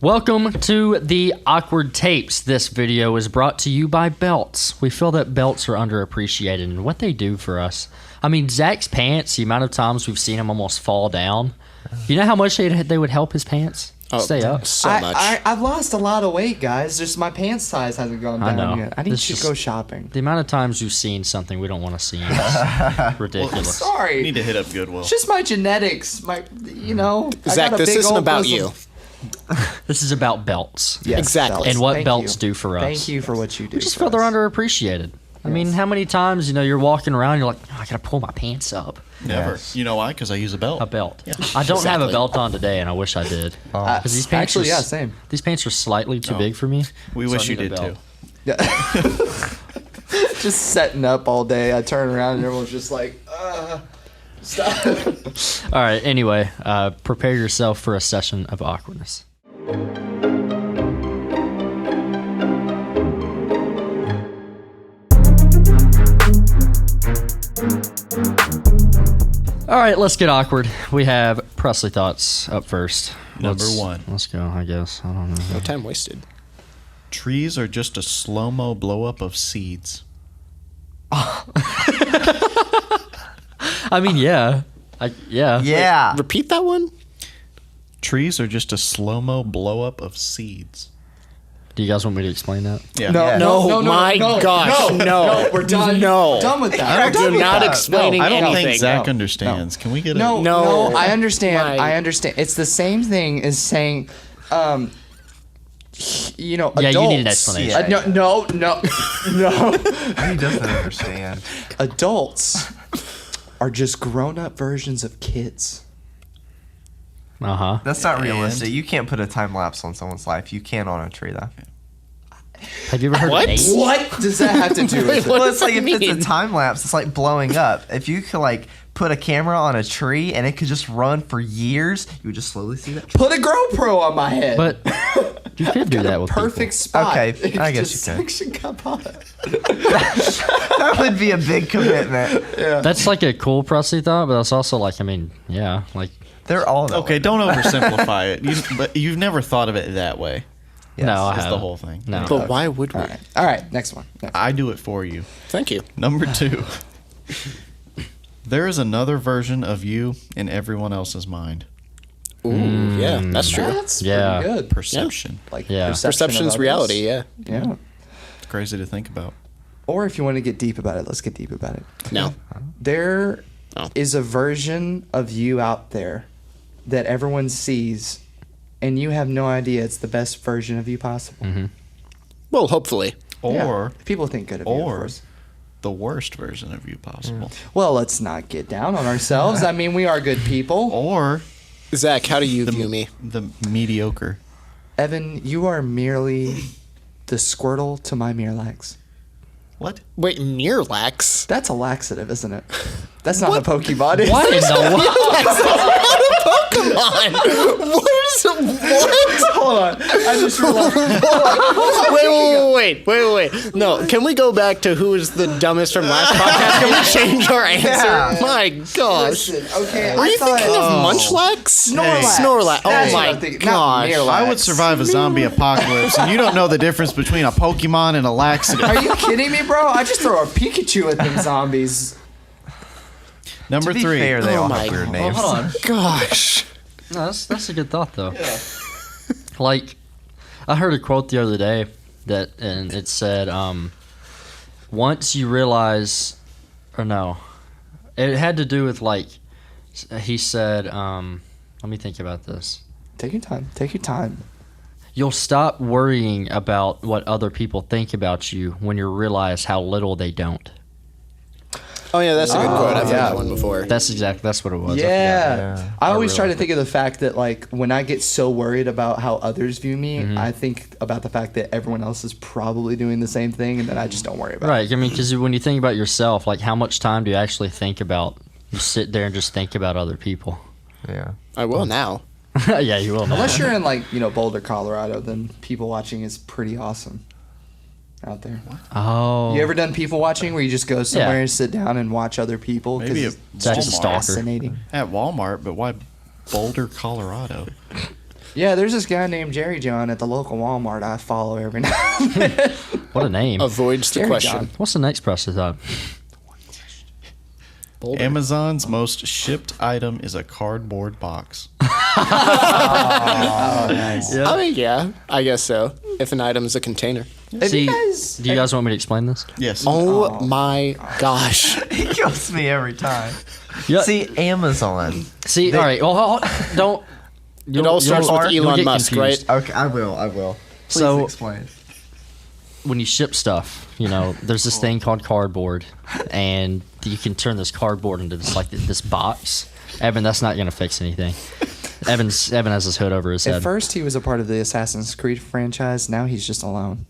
Welcome to the Awkward Tapes. This video is brought to you by belts. We feel that belts are underappreciated in what they do for us. I mean, Zach's pants, the amount of times we've seen him almost fall down. You know how much they would help his pants stay up? So much. I've lost a lot of weight, guys. Just my pants size hasn't gone down yet. I need to go shopping. The amount of times you've seen something we don't want to see is ridiculous. Well, sorry. You need to hit up Goodwill. It's just my genetics. Zach, this isn't about you. This is about belts. Yes, exactly. belts. And what Thank belts you. do for us. Thank you for what you do. We just feel they're underappreciated. I mean, how many times, you're walking around, you're like, I gotta pull my pants up. Never. Yes. You know why? Because I use a belt. A belt. Yeah. I don't have a belt on today, and I wish I did. Because these pants actually, same. These pants are slightly too big for me. We so wish I you need a did belt. too. Yeah. Just setting up all day. I turn around and everyone's just like, stop. All right. Anyway, prepare yourself for a session of awkwardness. All right, let's get awkward. We have Presleys Thoughts up first. Number one. Let's go, I guess. I don't know. No time wasted. Trees are just a slow-mo blow-up of seeds. I mean, yeah. Yeah. Yeah. Repeat that one? Trees are just a slow-mo blow-up of seeds. Do you guys want me to explain that? Yeah. No, my gosh, no. We're done. No. Done with that. You're not explaining I don't anything. think Zach No. understands. Can we get No, a... no, I understand. My- I understand. It's the same thing as saying, adults. Yeah, you need an explanation. No. He doesn't understand. Adults are just grown-up versions of kids. Uh-huh. That's not realistic. You can't put a time lapse on someone's life. You can on a tree, though. Have you ever heard What? of age? What does that have to do with it? What Well, does it's like that if it's mean? a time lapse, it's like blowing up. If you could put a camera on a tree and it could just run for years, you would just slowly see that. Put a GoPro on my head. But you could do that with Perfect spot. Okay, It I guess just you could. suction cup on it. That would be a big commitment. people. That's like a cool Presley thought, but that's also like, They're all that Okay, way. don't oversimplify it. But you've never thought of it that way. Yes. no, I That's the haven't. whole thing. No. But why would we? All right, next one. I do it for you. Thank you. Number 2. There is another version of you in everyone else's mind. Ooh, yeah, that's true. That's Yeah. pretty good. Perception. Like Yeah. perception of Perception's others. reality, yeah. Yeah. It's crazy to think about. Or if you want to get deep about it, let's get deep about it. No. There is Oh. a version of you out there that everyone sees, and you have no idea it's the best version of you possible. Well, hopefully. Yeah. Or People think good of you, of or course. the worst version of you possible. Well, let's not get down on ourselves. I mean, we are good people. Or Zach, how do you view me? the mediocre. Evan, you are merely the Squirtle to my Miralax. What? Wait, Miralax? That's a laxative, isn't it? That's not a Pokemon. is What it? in the world? Pokemon! What? Hold on. I just realized. Wait. No, can we go back to who is the dumbest from last podcast? Can we change our answer? Yeah. My gosh. Listen, okay. Were you thinking of Munchlax? Snorlax. Snorlax. Oh That's what my I'm thinking. Not gosh. Miralax. I would survive a zombie apocalypse, and you don't know the difference between a Pokemon and a laxative. Are you kidding me, bro? I just throw a Pikachu at them zombies. Number To be 3. fair, they all my have weird God. names. Hold on. Gosh. No, that's a good thought, though. Like, I heard a quote the other day and it said, once you realize, or no, it had to do with he said, let me think about this. Take your time. Take your time. You'll stop worrying about what other people think about you when you realize how little they don't. Oh yeah, that's a good quote. I've heard yeah. that one before. That's what it was. I forgot. Yeah. I always really try to like think of the fact that, when I get so worried about how others view me, I think about the fact that everyone else is probably doing the same thing, and then I just don't worry about it. Right. I mean, because when you think about yourself, how much time do you actually think about? You sit there and just think about other people. Yeah. I will now. Yeah, you will. Now. Unless you're in, Boulder, Colorado, then people watching is pretty awesome out there. Oh. You ever done people watching where you just go somewhere Yeah. and sit down and watch other people? 'Cause Maybe it's That's a Walmart. stalker. fascinating. At Walmart, but why Boulder, Colorado? Yeah, there's this guy named Jerry John at the local Walmart I follow every now and then. What a name. Avoids the Jerry question. John. What's the next Presley thought? Boulder. Amazon's most shipped item is a cardboard box. Oh, nice. Yeah. I mean, yeah, I guess so. If an item is a container. Have See, you guys- do you guys want me to explain this? Yes. Oh my gosh. He kills me every time. Yeah. See, Amazon. See, all right. Well, don't. It all starts with you'll Elon get Musk, confused. right? Okay, I will. Please So- explain. When you ship stuff, there's this thing called cardboard, and you can turn this cardboard into this box. Evan, that's not gonna fix anything. Evan has his hood over his At head. first, he was a part of the Assassin's Creed franchise. Now he's just alone.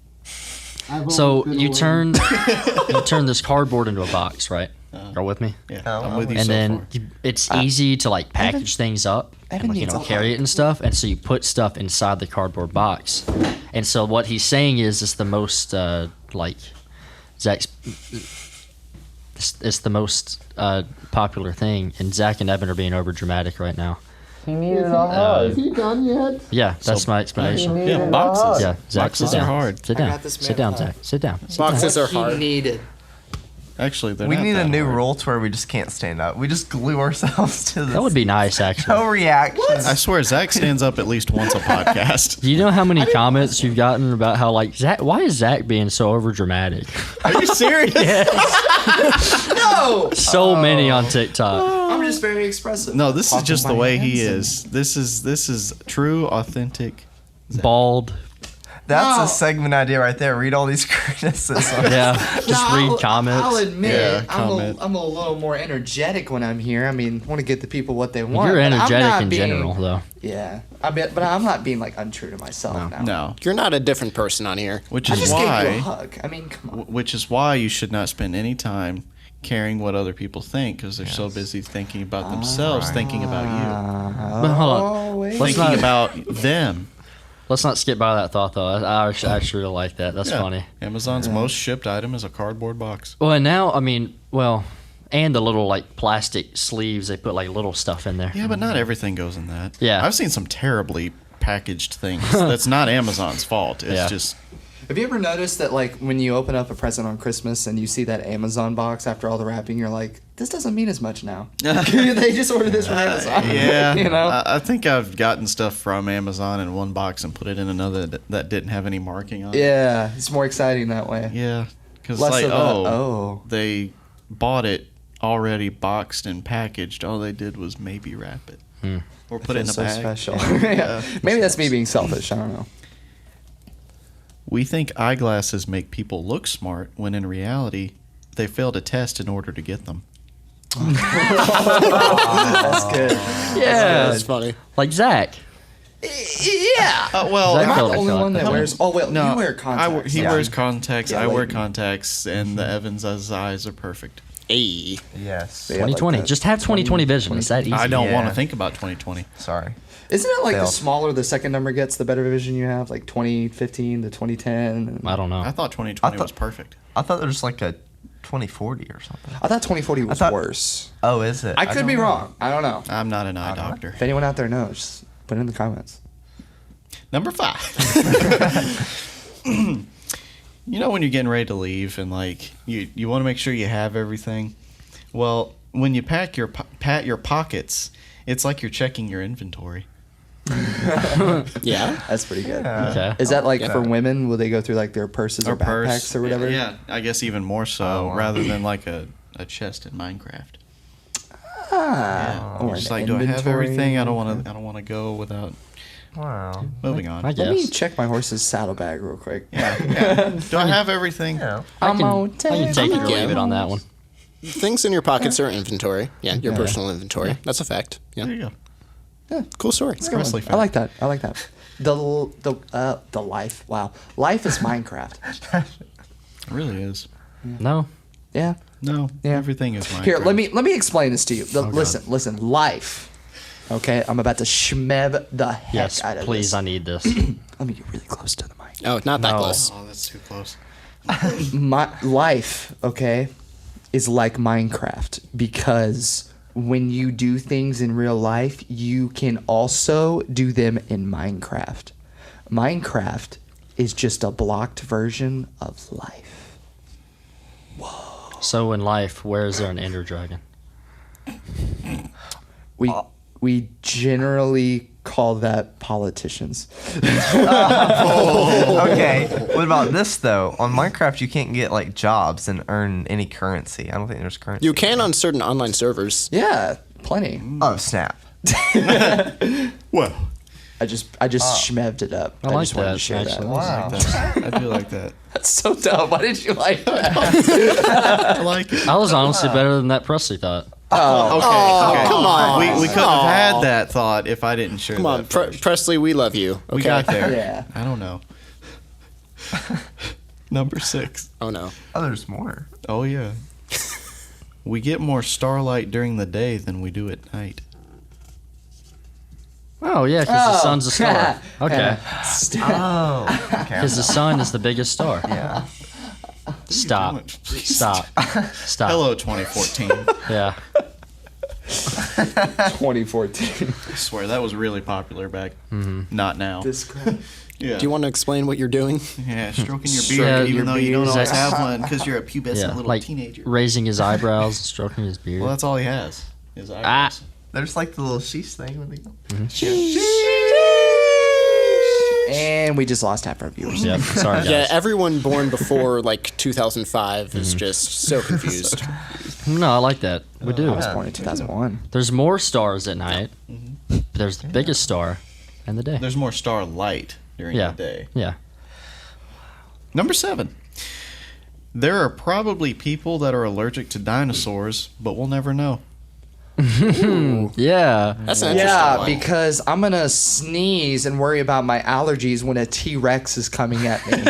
So you turn this cardboard into a box, right? Are with me? Yeah, Oh, I'm with you And so then far. it's easy to package things up Evan and needs a carry it and stuff, and so you put stuff inside the cardboard box. And so what he's saying is it's the most Zach's. It's the most popular thing, and Zach and Evan are being over dramatic right now. Is he done yet? Yeah, that's my explanation. Yeah, boxes. Yeah, Zach, Boxes sit down. are hard. Sit I down. got this Sit down, man. Zach. Sit down. Boxes are hard. needed. Actually, they're We not need a that new hard. rule to where we just can't stand up. We just glue ourselves to this. That would be nice, actually. No reaction. I swear, Zach stands up at least once a podcast. Do you know how many comments you've gotten about how Zach? Why is Zach being so over dramatic? Are you serious? No! So many on TikTok. I'm just very expressive. No, this is Talking just the with my way he hands and- is. This is true, authentic. Bald. That's No. a segment idea right there. Read all these criticisms. Yeah. Just No, read comments. I'll admit, Yeah, I'm comment. a little more energetic when I'm here. I mean, I want to get the people what they want. You're but I'm energetic not in being- general, though. Yeah, but I'm not being untrue to myself now. No, You're not a different person on here. which I is just gave you a why, hug. I mean, come on. which is why you should not spend any time caring what other people think because they're so busy thinking about themselves, thinking about But hold on. Oh, wait. you, Let's thinking not- about them. Let's not skip by that thought, though. I actually really like that. That's Yeah. funny. Amazon's most shipped item is a cardboard box. Well, and now, and the little plastic sleeves, they put little stuff in there. Yeah, but not everything goes in that. Yeah. I've seen some terribly packaged things. That's not Amazon's fault. It's Yeah. just Have you ever noticed that, when you open up a present on Christmas and you see that Amazon box after all the wrapping, you're like, this doesn't mean as much now. They just ordered this from Amazon. yeah. You know? I think I've gotten stuff from Amazon in one box and put it in another that didn't have any marking on it. Yeah, it's more exciting that way. Yeah, because Less of a, they bought it already boxed and packaged. All they did was maybe wrap it or put it in a so bag. special. Yeah. Maybe that's me being selfish. I don't know. We think eyeglasses make people look smart when in reality they failed a test in order to get them. That's good. Yeah. That's funny. Like Zach. Yeah. Well, Zach Am I felt the only like one that that. wears? Oh well, no, you wear contacts. he Yeah. wears contacts. Yeah, I wear like- contacts, and the Evans' eyes are perfect. Hey. Yes. Yeah. 2020. like that. Just have 2020 vision. It's that easy. I don't want Yeah. to think about 2020. Sorry. Isn't it the Failed. smaller the second number gets, the better vision you have? 2015 to 2010. I don't know. I thought 2020 I thought- was perfect. I thought there was a 2040 or something. I thought 2040 was thought- worse. Oh, is it? I could don't be know. wrong. I don't know. I'm not an eye doctor. If anyone out there knows, just put it in the comments. Number 5. You know when you're getting ready to leave and you want to make sure you have everything. Well, when you pat your pockets, it's like you're checking your inventory. Yeah. That's pretty good. Yeah. Okay. Is that for women? Will they go through their purses or purse. backpacks or whatever? Yeah, I guess even more so, Oh, wow. rather than a chest in Minecraft. Ah. You're Or just an do I have inventory. everything? I don't want to go without. Wow. Moving on. I Let me guess. check my horse's saddlebag real quick. Yeah. Do I have everything? Yeah. I I'm can, gonna I can take it or Yeah. leave it on that one. Things in your pockets are inventory. Yeah, your personal inventory. That's a fact. There Yeah. you go. Cool story. Good one. Presley I like that. I like that. The life. Wow. Life is Minecraft. It really is. No. Yeah. No, Yeah. everything is Minecraft. Here, let me explain this to you. Listen. Life. Okay, I'm about to schmev the heck Yes, out of please. this. I need this. Let me get really close to the mic. Oh, not that No. close. Oh, that's too close. My life, okay, is like Minecraft because when you do things in real life, you can also do them in Minecraft. Minecraft is just a blocked version of life. So in life, where is there an ender dragon? We generally call that politicians. Okay. What about this though? On Minecraft, you can't get like jobs and earn any currency. I don't think there's currency. You can on certain online servers. Yeah, plenty. Oh snap! Well, I just schmeved it up. I like just wanted that, to share actually. that. Wow. I do like that. That's so dumb. Why did you like that? I like it. I was honestly better than that Presley thought. Okay. Come on. We couldn't have had that thought if I didn't share Come on, that first. Presley, we love you. Okay? We got there. Yeah. I don't know. Number 6. Oh no. Oh, there's more. Oh, yeah. We get more starlight during the day than we do at night. Oh yeah, because the sun's a star. Okay, Oh. Okay. because the sun is the biggest star. Yeah. Stop. Stop. Stop. Hello, 2014. Yeah. 2014. I swear, that was really popular back. Not now. This crap. Yeah. Do you want to explain what you're doing? Yeah, stroking your Yeah, beard, even your though you don't beard. always Is that- have one because you're a pubescent Yeah. little Like teenager. raising his eyebrows, stroking his beard. Well, that's all he has. His eyebrows. There's like the little sheesh thing when they go. And we just lost half our viewers. Yep. Sorry, guys. Yeah, everyone born before like 2005 is just so confused. No, I like that. We do. I was born in 2001. There's more stars at night. But there's the biggest star in the day. There's more starlight during Yeah. the day. Yeah. Number 7. There are probably people that are allergic to dinosaurs, but we'll never know. Yeah. That's an interesting Yeah, one. because I'm gonna sneeze and worry about my allergies when a T-Rex is coming at me.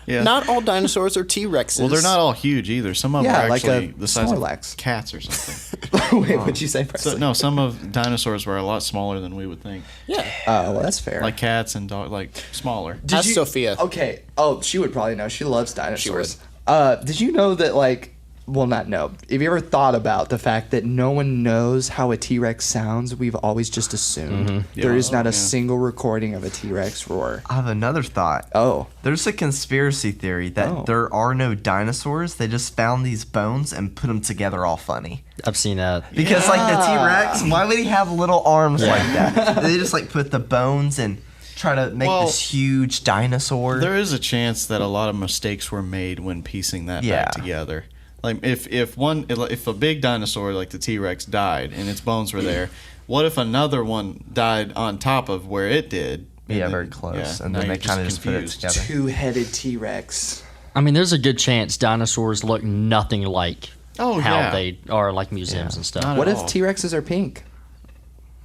Yeah. Not all dinosaurs are T-Rexes. Well, they're not all huge either. Some of them Yeah, are like actually a the size Snorlax. of cats or something. Wait, what'd you say, Presley? So, no, some of dinosaurs were a lot smaller than we would think. Yeah. Oh, well, that's fair. Like cats and dogs, like smaller. Ask Sophia. Okay. Oh, she would probably know. She loves dinosaurs. would. Did you know that, like, well, not know. Have you ever thought about the fact that no one knows how a T-Rex sounds? We've always just assumed. There is not a single recording of a T-Rex roar. I have another thought. Oh. There's a conspiracy theory that Oh. there are no dinosaurs. They just found these bones and put them together all funny. I've seen that. Because like the T-Rex, why would he have little arms like that? They just like put the bones and try to make Well, this huge dinosaur. There is a chance that a lot of mistakes were made when piecing that Yeah. back together. Like if a big dinosaur like the T-Rex died and its bones were there, what if another one died on top of where it did? Yeah, And very then- close. And now then you're they kind of just put it confused. together. Two-headed T-Rex. I mean, there's a good chance dinosaurs look nothing like Oh, how yeah. they are like museums and stuff. Not What at if all. T-Rexes are pink?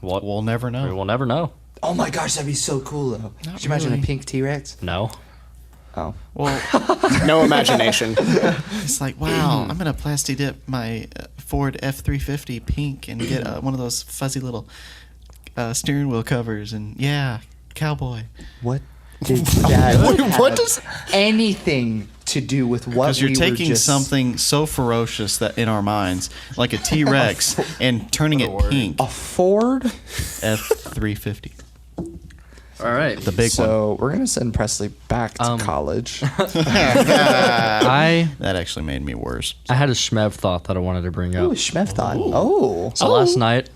What? We'll never know. We'll never know. Oh my gosh, that'd be so cool, though. Could you imagine a really. pink T-Rex? No. Oh. Well, No imagination. it's like, wow, I'm gonna plasti dip my Ford F-350 pink and get one of those fuzzy little steering wheel covers, and yeah, cowboy. What did that What have does- anything to do with what Because you're we were taking just... something so ferocious that in our minds, like a T-Rex, and turning it pink. A Ford? F-350, All right. the big one. So we're going to send Presley back to college. I That actually made me worse. had a schmev thought that I wanted to bring Ooh, up. Schmev thought. Oh. So last night,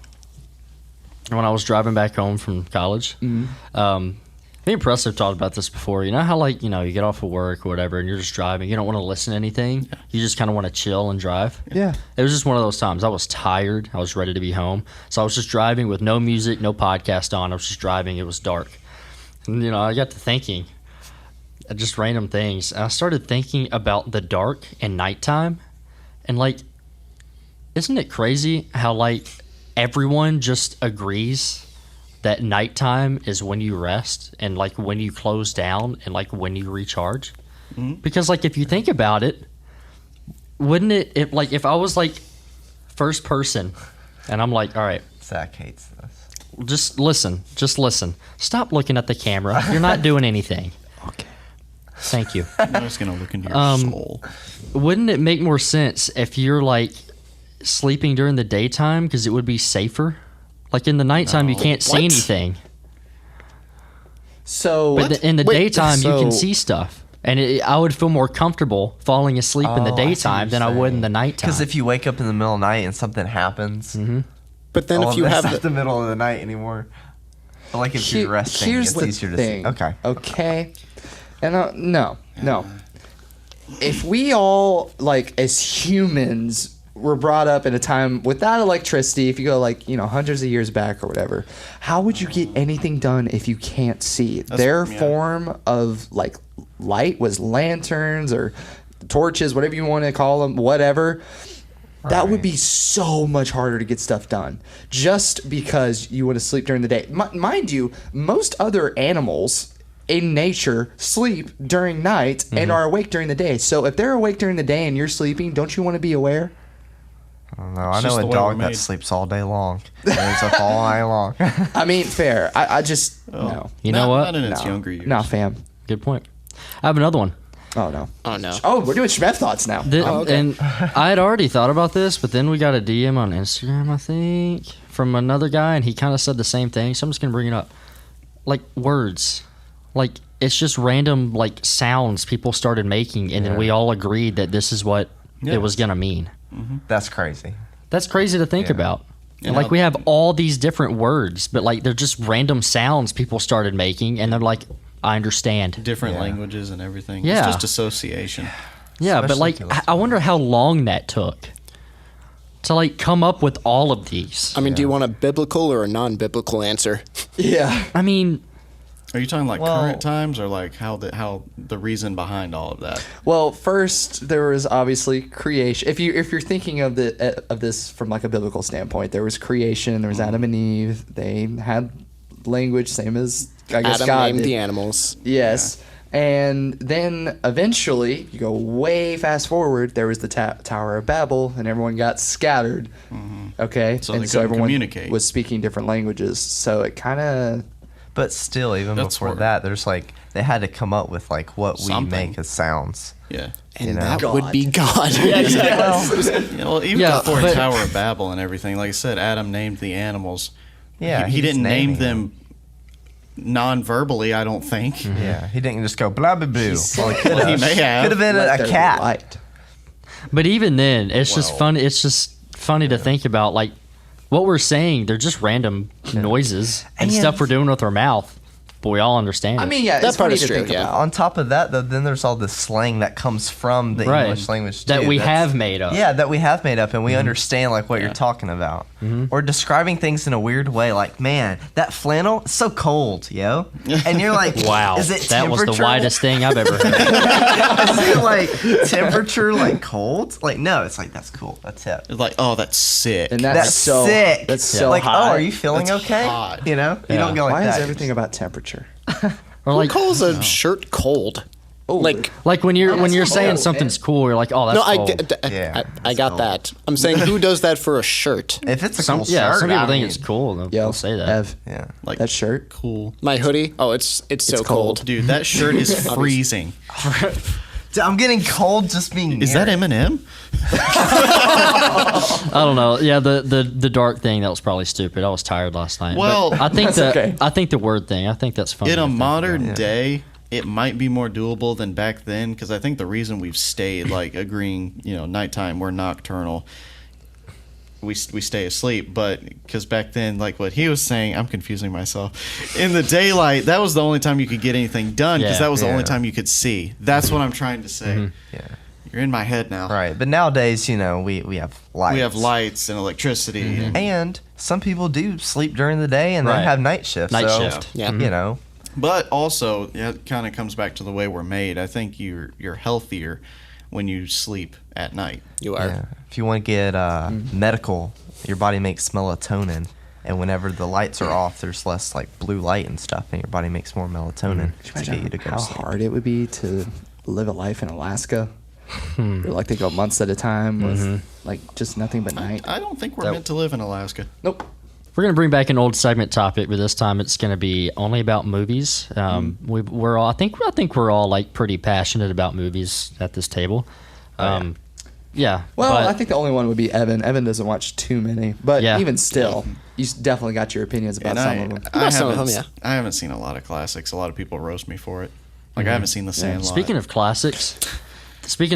when I was driving back home from college, me and Presley have talked about this before. You know how, like, you get off of work or whatever, and you're just driving. You don't want to listen to anything. You just kind of want to chill and drive. Yeah. It was just one of those times. I was tired. I was ready to be home. So I was just driving with no music, no podcast on. I was just driving. It was dark. And, I got to thinking, just random things. I started thinking about the dark and nighttime. And, like, isn't it crazy how, like, everyone just agrees that nighttime is when you rest and, like, when you close down and, like, when you recharge? Because, like, if you think about it, wouldn't it, if I was, like, first person and I'm like, all right, Zach hates this. just listen. Stop looking at the camera. You're not doing anything. Okay. Thank you. I'm just gonna look into your soul. Wouldn't it make more sense if you're, like, sleeping during the daytime because it would be safer. Like in the nighttime, you can't see anything. So But in the daytime, you can see stuff. And I would feel more comfortable falling asleep in the daytime than I would in the nighttime. Because if you wake up in the middle of the night and something happens, But then if you have not the middle of the night anymore. But like if you're resting, here's it's the easier to thing. see. Okay. And no. If we all, like, as humans, were brought up in a time without electricity, if you go, like, hundreds of years back or whatever, how would you get anything done if you can't see? Their form of, like, light was lanterns or torches, whatever you want to call them, whatever. That would be so much harder to get stuff done just because you want to sleep during the day. Mind you, most other animals in nature sleep during night and are awake during the day. So if they're awake during the day and you're sleeping, don't you want to be aware? I don't know. I know a dog that sleeps all day long. There's up all night long. I mean, fair. I just, no. You know what? Not in its younger years. Nah, fam. Good point. I have another one. Oh, no. Oh no. Oh, we're doing Strep Thoughts now. And I had already thought about this, but then we got a DM on Instagram, I think, from another guy, and he kind of said the same thing. So I'm just gonna bring it up. Like words, like it's just random like sounds people started making, and then we all agreed that this is what it was gonna mean. That's crazy. That's crazy to think about. And like we have all these different words, but like they're just random sounds people started making, and they're like, I understand. Different languages and everything. Yeah. It's just association. Yeah, but like I wonder how long that took to like come up with all of these. I mean, do you want a biblical or a non-biblical answer? Yeah. I mean, Are you talking like current times or like how the reason behind all of that? Well, first there was obviously creation. If you're thinking of this from like a biblical standpoint, there was creation. There was Adam and Eve. They had language, same as I guess Adam God named did. the animals. Yes. And then eventually, you go way fast forward, there was the Tower of Babel, and everyone got scattered. Okay? So and they so couldn't everyone communicate. was speaking different languages. So it kind of... But still, even That's before where- that, there's like, they had to come up with like what we Something. make as sounds. Yeah. And know? that God. would be God. Yeah, exactly. Well, even Yeah, before but- Tower of Babel and everything, like I said, Adam named the animals. Yeah, he he's didn't name naming them non-verbally, I don't think. Yeah, he didn't just go blah blah boo. Well, he could Well, he have. may have. Could have been let a there be cat. light. but even then, it's just funny. It's just funny to think about. Like what we're saying, they're just random noises and And- stuff we're doing with our mouth, but we all understand. I it. mean, yeah, That it's part funny is to true, think yeah. about. On top of that, though, then there's all this slang that comes from the Right. English language that too. we That's- have made up. Yeah, that we have made up, and we understand like what you're talking about, or describing things in a weird way. Like, man, that flannel is so cold, yo, and you're like, Wow, is it that was the temperature? widest thing I've ever heard. Is it like temperature, like cold? Like, no, it's like that's cool. That's it. It's like, oh, that's sick. And That's so sick. That's so like, hot. oh, are you feeling That's okay? hot. You know, you Yeah. don't go like Why that. is everything about temperature? Or Who like, calls a shirt cold? Like, when you're saying cold, something's cool, you're like, oh, that's no, I, cold. Yeah, I got cold. that. I'm saying, who does that for a shirt? If it's a Some, cool yeah, shirt, some people I think mean, it's cool. They'll Yo, say that. Ev, Yeah. Like, that shirt. cool. My hoodie? Oh, it's so cold. cold. Dude, that shirt is freezing. I'm getting cold just being. Is near that it. Eminem? I don't know. Yeah, the dark thing, that was probably stupid. I was tired last night. Well, But I think okay. I think the word thing. I think that's funny. In to a think modern about. day, it might be more doable than back then because I think the reason we've stayed like agreeing, nighttime, we're nocturnal. We stay asleep, but because back then, like what he was saying, I'm confusing myself. In the daylight, that was the only time you could get anything done because Yeah. that was the only Yeah. time you could see. That's what I'm trying to say. Yeah. You're in my head now. Right, but nowadays, we have lights. We have lights and electricity. And some people do sleep during the day and Right. then have night shifts. Night so, shift. Yeah. You know, But also, it kind of comes back to the way we're made. I think you're healthier when you sleep at night. You are. yeah. If you want to get medical, your body makes melatonin. And whenever the lights are off, there's less like blue light and stuff, and your body makes more melatonin to get you to go how to sleep. hard it would be to live a life in Alaska. Where, like they go months at a time with like just nothing but night. I don't think we're meant to live in Alaska. Nope. We're gonna bring back an old segment topic, but this time it's gonna be only about movies. We're all, I think we're all like pretty passionate about movies at this table. Yeah. Well, but I think the only one would be Evan. Evan doesn't watch too many, but Yeah. even still, you definitely got your opinions about And some of them. I some of haven't, them, I haven't seen a lot of classics. A lot of people roast me for it. Like I haven't seen The Sandlot. speaking of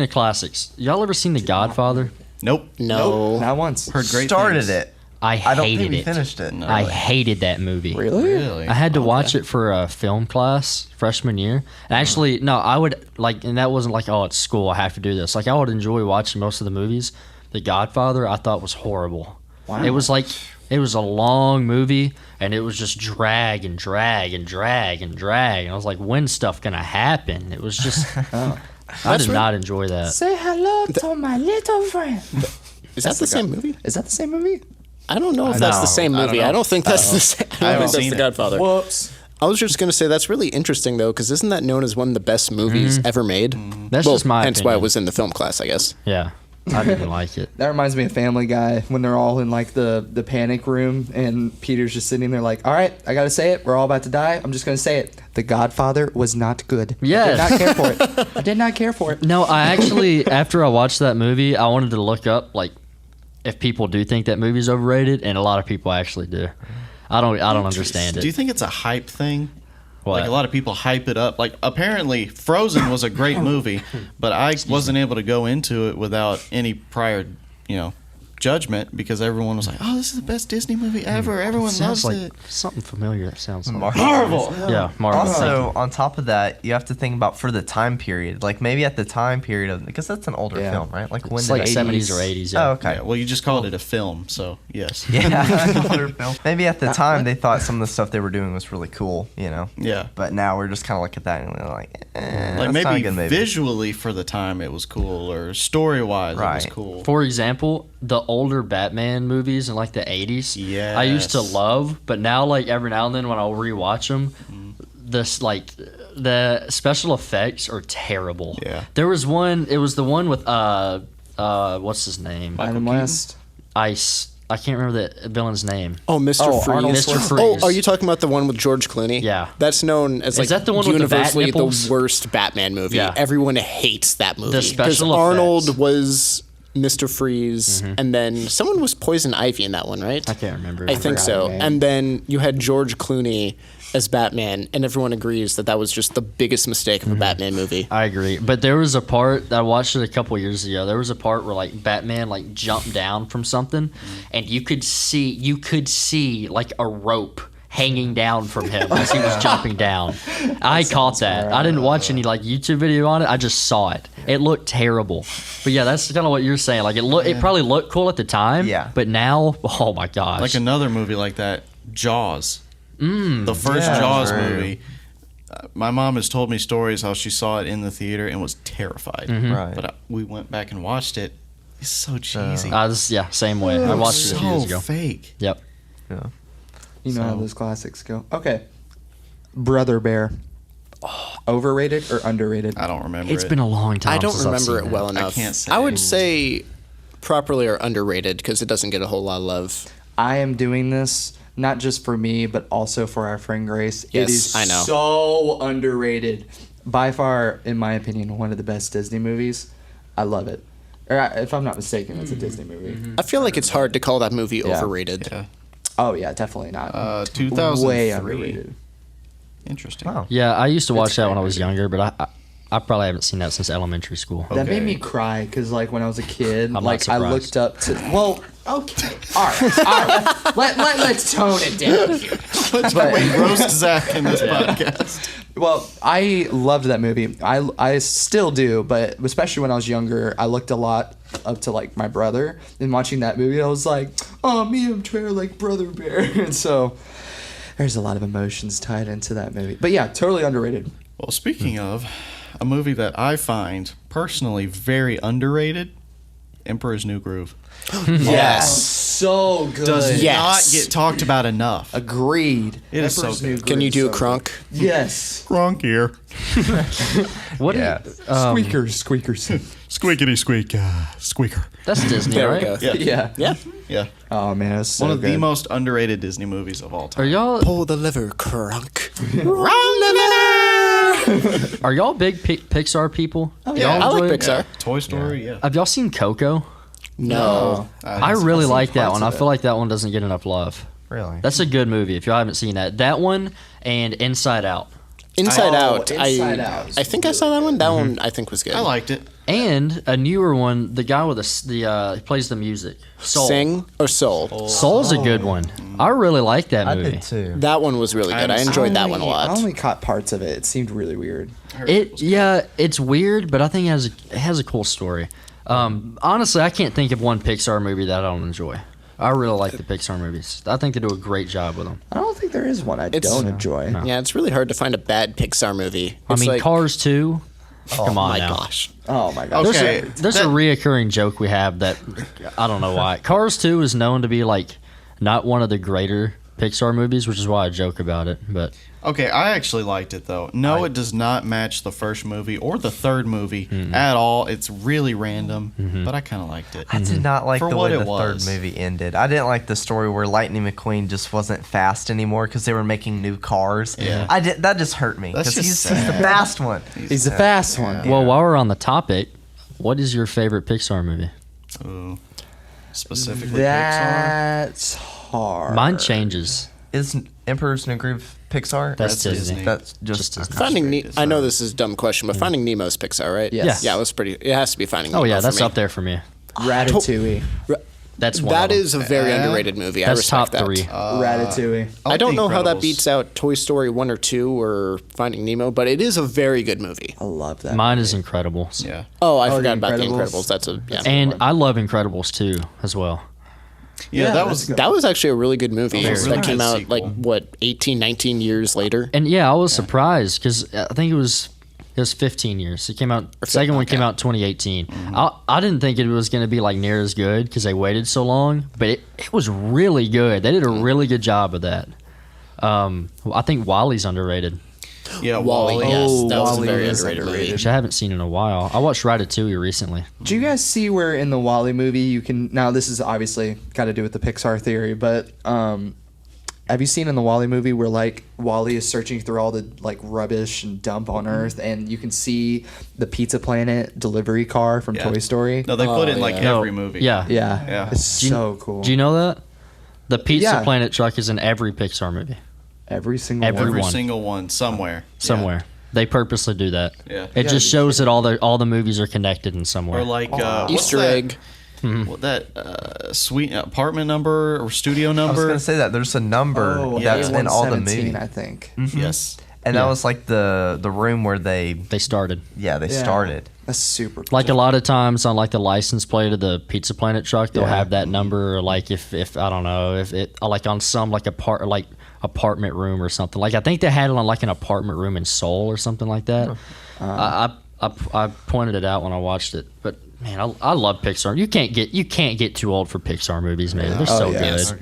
classics, y'all ever seen The Godfather? Nope. No. Not once. Heard great Started things. it. I I don't think hated we it. finished it. I hated that movie. Really? Really? I had to watch it for a film class freshman year. And actually, no, I would like, and that wasn't like, oh, it's school, I have to do this. Like, I would enjoy watching most of the movies. The Godfather, I thought was horrible. Wow. It was like, it was a long movie, and it was just drag and drag and drag and drag. And I was like, when's stuff gonna happen? It was just, I did not enjoy that. Say hello to my little friend. Is that the same movie? Is that the same movie? I don't know if that's the same I don't movie. know. I don't think that's the same. I don't think that's seen The it. Godfather. Whoops. I was just gonna say that's really interesting though, because isn't that known as one of the best movies ever made? That's just my hence why it opinion. was in the film class, I guess. Yeah, I didn't like it. That reminds me of Family Guy when they're all in like the panic room and Peter's just sitting there like, all right, I gotta say it. We're all about to die. I'm just gonna say it. The Godfather was not good. Yes. I did not care for it. I did not care for it. No, I actually, after I watched that movie, I wanted to look up like if people do think that movie's overrated, and a lot of people actually do. I don't understand it. Do you think it's a hype thing? What? Like a lot of people hype it up. Like apparently Frozen was a great movie, but I wasn't able to go into it without any prior, judgment because everyone was like, "Oh, this is the best Disney movie ever. Everyone sounds loves like it." something familiar. That sounds like Marvel. Yeah, Marvel. Also, on top of that, you have to think about for the time period. Like maybe at the time period of, because that's an older Yeah. film, right? Like when it's did like it- 70s or 80s. Yeah. Oh, okay. Yeah, well, you just called it a film, so yes. Yeah, older film. Maybe at the time they thought some of the stuff they were doing was really cool, Yeah. But now we're just kind of look at that and we're like, Like that's not maybe a good movie. visually for the time it was cool, or story wise it was Right. cool. For example, the older Batman movies in like the 80s, I used to Yes. love, but now like every now and then when I'll rewatch them, this like the special effects are terrible. Yeah. There was one. It was the one with what's his name? Adam West. Ice. I can't remember the villain's name. Oh, Mr. Oh, Freeze. Arnold Mr. Schwarzenegger. Freeze. Oh, are you talking about the one with George Clooney? Yeah. That's known as like that the one with the bat universally the, nipples? worst Batman movie. Yeah. Everyone hates that movie. The special Arnold effects. was Mr. Freeze, and then someone was Poison Ivy in that one, right? I can't remember. I think forgot so. her name. And then you had George Clooney as Batman, and everyone agrees that that was just the biggest mistake of a Batman movie. I agree, but there was a part that I watched it a couple years ago. There was a part where like Batman like jumped down from something, and you could see like a rope hanging down from him as he was jumping down. I caught that. I didn't watch any like YouTube video on it. I just saw it. It looked terrible. But yeah, that's kind of what you're saying. Like it probably looked cool at the time. Yeah. But now, oh my gosh. Like another movie like that, Jaws. The first Yeah, Jaws true. movie. My mom has told me stories how she saw it in the theater and was terrified. Right. But we went back and watched it. It's so cheesy. Same way. I watched it a few years so ago. fake. Yep. Yeah. You know how those classics go. Okay. Brother Bear. Overrated or underrated? I don't remember It's it. been a long time. I don't since I've remember seen it that. well enough. can't say. I would say properly or underrated because it doesn't get a whole lot of love. I am doing this not just for me, but also for our friend Grace. Yes, it is I know. so underrated. By far, in my opinion, one of the best Disney movies. I love it. If I'm not mistaken, it's a Disney movie. I feel like it's hard to call that movie Yeah. overrated. Yeah. Oh yeah, definitely not. 2003. Way underrated. Interesting. Wow. Yeah, I used to watch that when I was great. younger, but I probably haven't seen that since elementary school. That made Okay. me cry because, like, when I was a kid, not like I surprised. looked up to. Well, okay, all right. Let's tone it down here. Let's roast Zach in this podcast. Well, I loved that movie. I still do, but especially when I was younger, I looked a lot up to like my brother. And watching that movie, I was like, "Oh, me and Trey are like brother bear," and so there's a lot of emotions tied into that movie. But yeah, totally underrated. Well, speaking of a movie that I find personally very underrated, Emperor's New Groove. Yes, so good. Does Yes. not get talked about enough. Agreed. It is so Emperor's New good. Can you Groove, do a so crunk? good. Yes. Gronk here. What? Yeah. Squeakers. Squeakity squeak, squeaker. That's Disney, There right? we go. Yeah. Yeah. Yeah. Yeah. Oh man, it was so One of good. the most underrated Disney movies of all Are time. y'all? Pull the liver, crunk. Wrong liver! Are y'all big Pixar people? Oh, yeah, I Y'all like enjoy it? Pixar. Toy Story, yeah. Have y'all seen Coco? No. I really like that parts one. I of feel it. like that one doesn't get enough love. Really? That's a good movie if y'all haven't seen that. That one and Inside Out. Inside Out. Inside Out is I think I saw that one. That one I think was good. I liked it. And a newer one, the guy with he plays the music. Soul. Sing or Soul. Soul's a good one. I really like that I movie. did too. That one was really good. I enjoyed that one a lot. I only caught parts of it. It seemed really weird. It's weird, but I think it has a cool story. Honestly, I can't think of one Pixar movie that I don't enjoy. I really like the Pixar movies. I think they do a great job with them. I don't think there is one I don't enjoy. No. Yeah, it's really hard to find a bad Pixar movie. I It's mean, like, Cars 2. Come on my now. gosh. Oh my god. Okay. There's a reoccurring joke we have that I don't know why. Cars 2 is known to be like not one of the greater Pixar movies, which is why I joke about it. But Okay, I actually liked it though. No, it does not match the first movie or the third movie at all. It's really random, but I kind of liked it. I did not like For the what way it the third was. movie ended. I didn't like the story where Lightning McQueen just wasn't fast anymore because they were making new cars. Yeah. That just hurt me That's because just he's the sad. fast one. He's the fast one. well, while we're on the topic, what is your favorite Pixar movie? Ooh. Specifically Pixar. That's hard. Mine changes. Is Emperor's New Groove Pixar? That's Disney. That's Just just. Disney. Finding straight Nemo. I know this is a dumb question, but Finding Nemo's Pixar, right? Yes. Yeah, it was pretty. It has to be Finding Nemo. Oh yeah, for that's me. up there for me. Ratatouille. That's one. That of them. is a very underrated movie. I That's respect top that. 3. Ratatouille. I don't know how that Incredibles. beats out Toy Story 1 or 2 or Finding Nemo, but it is a very good movie. I love that. Mine is Incredibles. Yeah. Oh, I Oh, forgot The about The Incredibles. Incredibles. That's a yeah. And I love Incredibles 2 as well. Yeah, that that's was good. That was actually a really good movie. Very that good came out sequel. like what 18, 19 years later. And yeah, I was surprised because I think it was 15 years. It came out. Second one came out 2018. I didn't think it was going to be like near as good because they waited so long, but it was really good. They did a really good job of that. I think Wally's underrated, Yeah, Wall-E, Wall-E. yes, that was a Wall-E very is underrated movie. underrated. which I haven't seen in a while. I watched Ratatouille recently. Do you guys see where in the Wall-E movie you can now this is obviously got to do with the Pixar theory, but have you seen in the Wall-E movie where like Wall-E is searching through all the like rubbish and dump on Earth and you can see the Pizza Planet delivery car from Yeah. Toy Story? No, they put it in like yeah. every movie. Yeah. Yeah. Yeah. It's Do you- so cool. Do you know that? The Pizza Yeah. Planet truck is in every Pixar movie. Every single Every one. Every one. single one somewhere. Somewhere. They purposely do that. Yeah. It just shows that all the movies are connected in some way. Or like what's Easter that- egg. What that suite apartment number or studio I was number? gonna say that there's a number Oh, that's in all the A117, movies, I think. Yes. and Yeah. that was like the room where they They started. they Yeah. started. That's super cool. Like a lot of times on like the license plate of the Pizza Planet truck, they'll Yeah. have that number. Or like if I don't know if it like on some like apartment room or something. Like I think they had it on like an apartment room in Seoul or something like that. I pointed it out when I watched it, but man, I love Pixar. You can't get too old for Pixar movies, man. They're so yeah. good.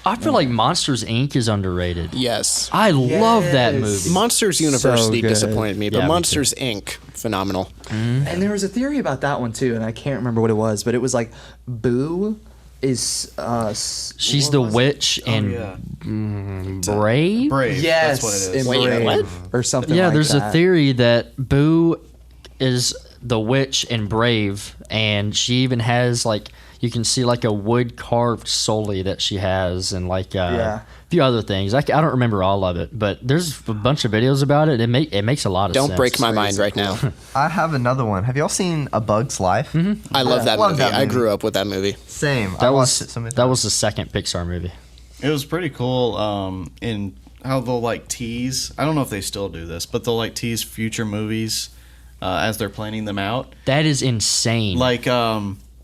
I feel like Monsters Inc. is underrated. Yes. I love that Yes. movie. Monsters University good. disappointed me, but Yeah, me Monsters Inc. phenomenal. And there was a theory about that one too, and I can't remember what it was, but it was like Boo is She's the witch and yeah. Brave. Brave. Yes, That's what it is. in Wait, Brave, what? or something. Yeah, like there's that. a theory that Boo is the witch in Brave, and she even has like you can see like a wood carved Sully that she has, and like Yeah. a few other things. I don't remember all of it, but there's a bunch of videos about it. It makes a lot of sense. Don't break my mind right now. I have another one. Have y'all seen A Bug's Life? I love that Love movie. that I movie. grew up with that movie. Same. I That watched was it so many that times. was the second Pixar movie. It was pretty cool in how they'll like tease. I don't know if they still do this, but they'll like tease future movies as they're planning them out. That is insane. Like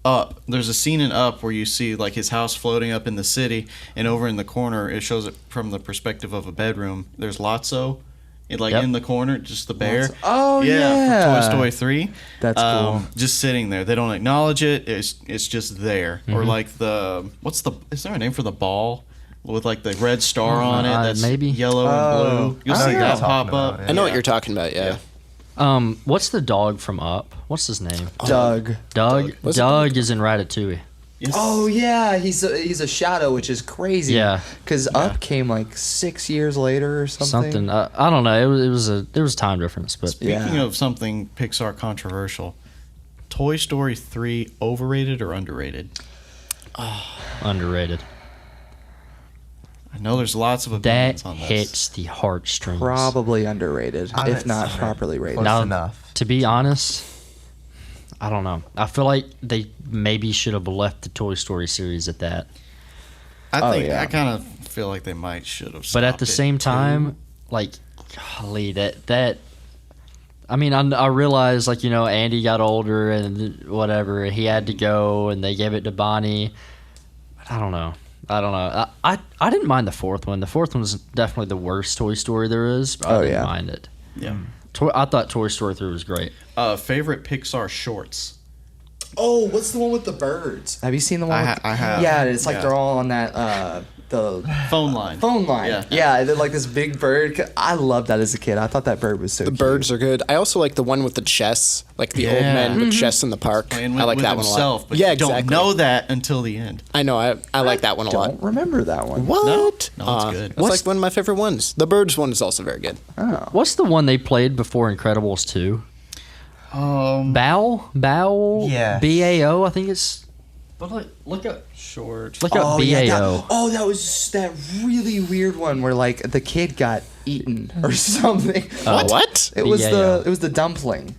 Up. There's a scene in Up where you see like his house floating up in the city, and over in the corner it shows it from the perspective of a bedroom. There's Lotso, Yep. in the corner, just the bear. Lotso. Oh, yeah, yeah. from Toy Story 3. That's cool. Just sitting there. They don't acknowledge it. It's just there. Or Mm-hmm. like is there a name for the ball? With like the red star on it, that's maybe. yellow and blue. You'll I see know what that you're pop talking up. about, I know what you're talking about, yeah. What's the dog from Up? What's his name? Doug. Doug. Was it Doug is in Ratatouille. Yes. Oh yeah, he's a shadow, which is crazy. Yeah. Because Up came like 6 years later or something. Something. I don't know. There was time difference, but Speaking Yeah. of something Pixar controversial, Toy Story 3 overrated or underrated? underrated. I know there's lots of That opinions on this. hits the heartstrings. Probably underrated, I if would not say properly rated. close Now, enough. To be honest, I don't know. I feel like they maybe should have left the Toy Story series at that. I think yeah. I kind of feel like they might should have. But at stopped the it, same too. time, like, golly, that. I mean, I realize, like, you know, Andy got older and whatever. He had to go, and they gave it to Bonnie. But I don't know. I didn't mind the fourth one. The fourth one was definitely the worst Toy Story there is. But I didn't mind it. Yeah. I thought Toy Story 3 was great. Favorite Pixar shorts. Oh, what's the one with the birds? Have you seen the one? I have. Yeah, it's like Yeah. they're all on that the Phone line. phone line. Yeah. Yeah, they're like this big bird. I loved that as a kid. I thought that bird was so The cute. birds are good. I also like the one with the chess, like the old Yeah. men with chess in the park. Playing with, I like with that one a himself, lot. but Yeah, you exactly. don't know that until the end. I know. I like that one a lot. Don't remember that one. What? No, it's good. That's like one of my favorite ones. The birds one is also very good. What's the one they played before Incredibles 2? Bao? Yes. BAO, I think it's. But look up. Short. Look up BAO. That was that really weird one where like the kid got eaten or something. What? It was BAO. the dumpling.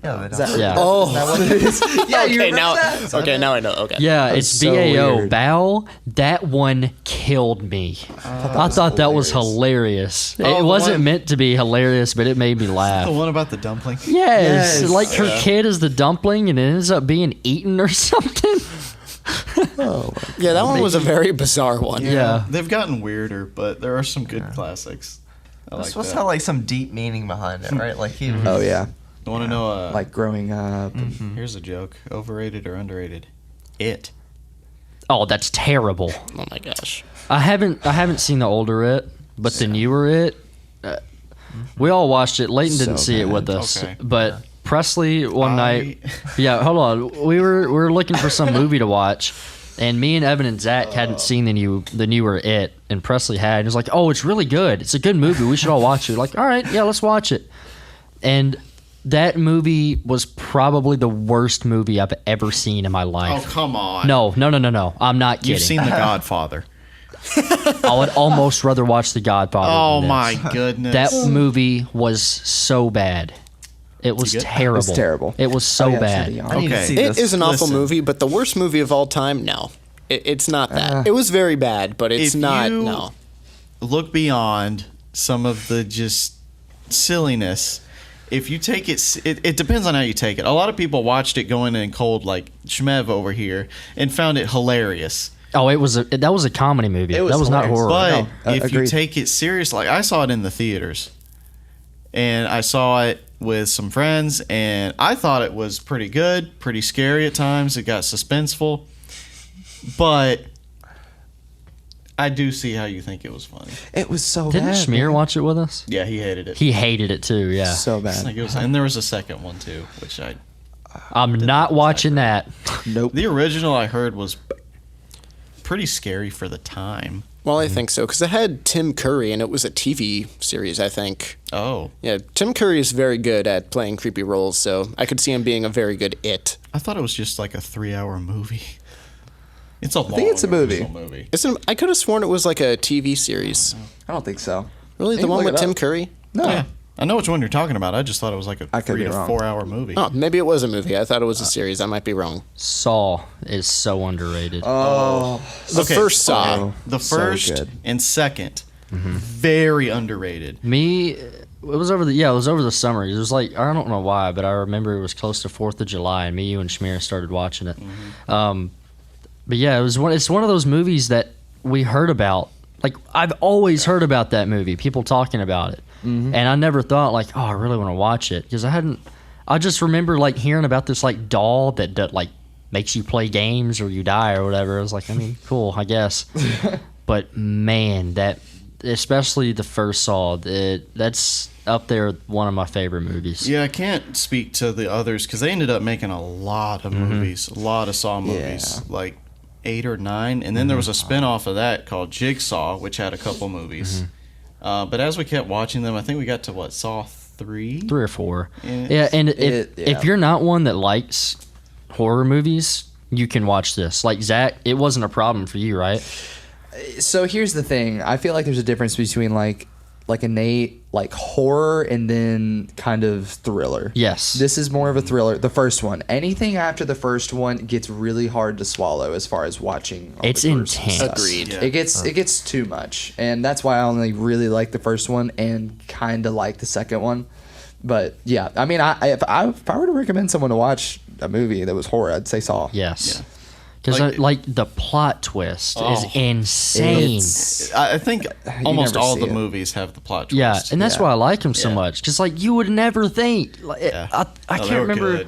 Yeah, they Is don't- that, Yeah. is that what it is? Yeah, you Okay, remember now. that? Okay, now I know. Okay. Yeah, That it's was so BAO. weird. Bao. That one killed me. I thought that was hilarious. Oh, It the wasn't one- meant to be hilarious, but it made me The laugh. one about the dumpling. Yes, Yes. like her kid is the dumpling and it ends up being eaten or something. Yeah, that one was a very bizarre one. Yeah. They've gotten weirder, but there are some good classics. I This like must that. have like some deep meaning behind it, right? Like he. Oh yeah, You want to know? like growing up. Here's a joke: overrated or underrated? It. Oh, that's terrible. Oh my gosh. I haven't seen the older It, but the newer It. We all watched it. Leighton didn't So see it bad. with us, Okay. but Presley one night. Yeah, hold on. We were looking for some movie to watch, and me and Evan and Zach hadn't seen the newer It, and Presley had. He was like, "Oh, it's really good. It's a good movie. We should all watch it." Like, all right, yeah, let's watch it. And that movie was probably the worst movie I've ever seen in my Oh life. come on! No. I'm not kidding. You've seen The Godfather. I would almost rather watch The Godfather. Oh than my this. goodness! That movie was so bad. It was good? terrible. It was terrible. It was so Oh, yeah, bad. so young. I need to Okay. see It this. is an awful Listen. movie, but the worst movie of all time? No. It's not that. It was very bad, but it's If not. you- No. Look beyond some of the just silliness. If you take it depends on how you take it. A lot of people watched it going in cold, like Shmev over here, and found it hilarious. Oh, that was a comedy movie. It was That was not hilarious. horror. But No, if you agreed. take it serious, like I saw it in the theaters, and I saw it with some friends, and I thought it was pretty good, pretty scary at times. It got suspenseful, but I do see how you think it was funny. It was so Didn't bad. Schmear man. watch it with us? Yeah, he hated it. He hated it too. Yeah. So It's bad. like it was, and there was a second one too, which I'm not watching that. Nope. the original I heard was pretty scary for the time. Well, I think so, because it had Tim Curry, and it was a TV series, I think. Oh, Yeah, Tim Curry is very good at playing creepy roles, so I could see him being a very good It. I thought it was just like a 3-hour movie. It's a long think it's a movie. original movie. I could have sworn it was like a TV series. I don't think so. Really, You the can one look with it Tim up. Curry? No. Yeah, I know which one you're talking about. I just thought it was like a I could 3 be to wrong. 4 hour movie. Oh, maybe it was a movie. I thought it was a series. I might be wrong. Saw is so underrated. Oh, The first Saw. okay. The So first good. and second, very underrated. Me, it was over the summer. It was like, I don't know why, but I remember it was close to 4th of July, and me, you, and Schmear started watching it. But yeah, it's one of those movies that we heard about. Like, I've always heard about that movie, people talking about it. And I never thought, like, oh, I really want to watch it. Because I just remember, like, hearing about this, like, doll that like, makes you play games or you die or whatever. I was like, I mean, cool, I guess. But, man, especially the first Saw, that's up there with one of my favorite movies. Yeah, I can't speak to the others because they ended up making a lot of movies, a lot of Saw movies. Yeah. Like 8 or 9, and then there was a spin-off of that called Jigsaw, which had a couple movies. But as we kept watching them, I think we got to what, Saw 3? 3 or 4. Yeah. And if you're not one that likes horror movies, you can watch this. Like Zach, it wasn't a problem for you, right? So here's the thing. I feel like there's a difference between like innate like horror and then kind of thriller. Yes. This is more of a thriller. The first one. Anything after the first one gets really hard to swallow as far as watching. All It's the gruesome intense. stuff. Agreed. Yeah. It gets too much, and that's why I only really like the first one and kind of like the second one. But yeah, I mean, if I were to recommend someone to watch a movie that was horror, I'd say Saw. Yes. Yeah. Because Like- the plot twist Oh. is insane. I think almost never all see the it. movies have the plot twist. Yeah, and that's Yeah. why I like him so Yeah. much. Because like you would never think. Like, Yeah. I No, they can't were remember. good.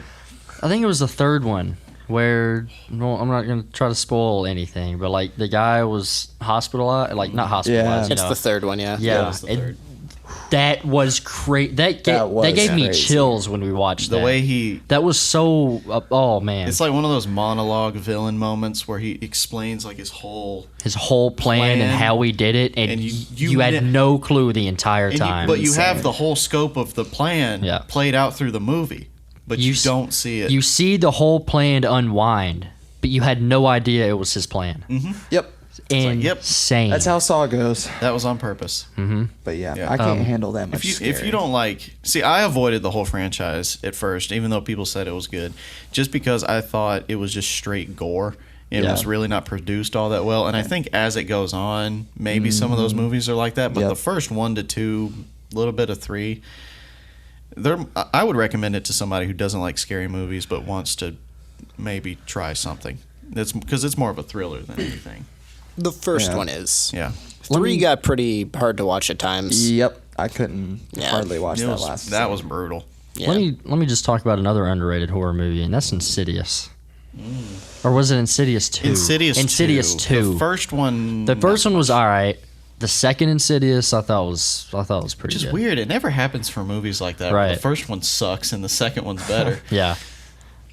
I think it was the third one where. Well, I'm not gonna try to spoil anything, but like the guy was hospitalized, like not hospitalized. Yeah. You It's know. the third one, yeah. Yeah, That was the third. that was crazy. That was gave me crazy. chills when we watched The that. way he... That was so. Oh man, It's like one of those monologue villain moments where he explains like his whole... his whole plan and plan, how he did it, and, and you you had ne- no clue the entire time. but you Insane. have the whole scope of the plan Yeah. played out through the movie, but you s- don't see it. You see the whole plan unwind, but you had no idea it was his plan. Yep. Insane. yep. That's how Saw goes. That was on purpose. But yeah, Yeah. I can't handle that much. If you don't like... See, I avoided the whole franchise at first, even though people said it was good, just because I thought it was just straight gore. It Yeah. was really not produced all that well. And I think as it goes on, maybe some of those movies are like that. But Yep. the first 1 to 2, little bit of 3, I would recommend it to somebody who doesn't like scary movies but wants to maybe try something. That's because it's more of a thriller than anything. The first Yeah. one is. Yeah. 3 got pretty hard to watch at times. Yep, I couldn't Yeah. hardly watch It that was- last. that was brutal. Yeah. Let me just talk about another underrated horror movie, and that's Insidious. Or was it Insidious 2? Insidious 2. The first one. The first one was all right. The second Insidious, I thought was pretty Which is good. weird. It never happens for movies like that. Right. The first one sucks and the second one's better. Yeah.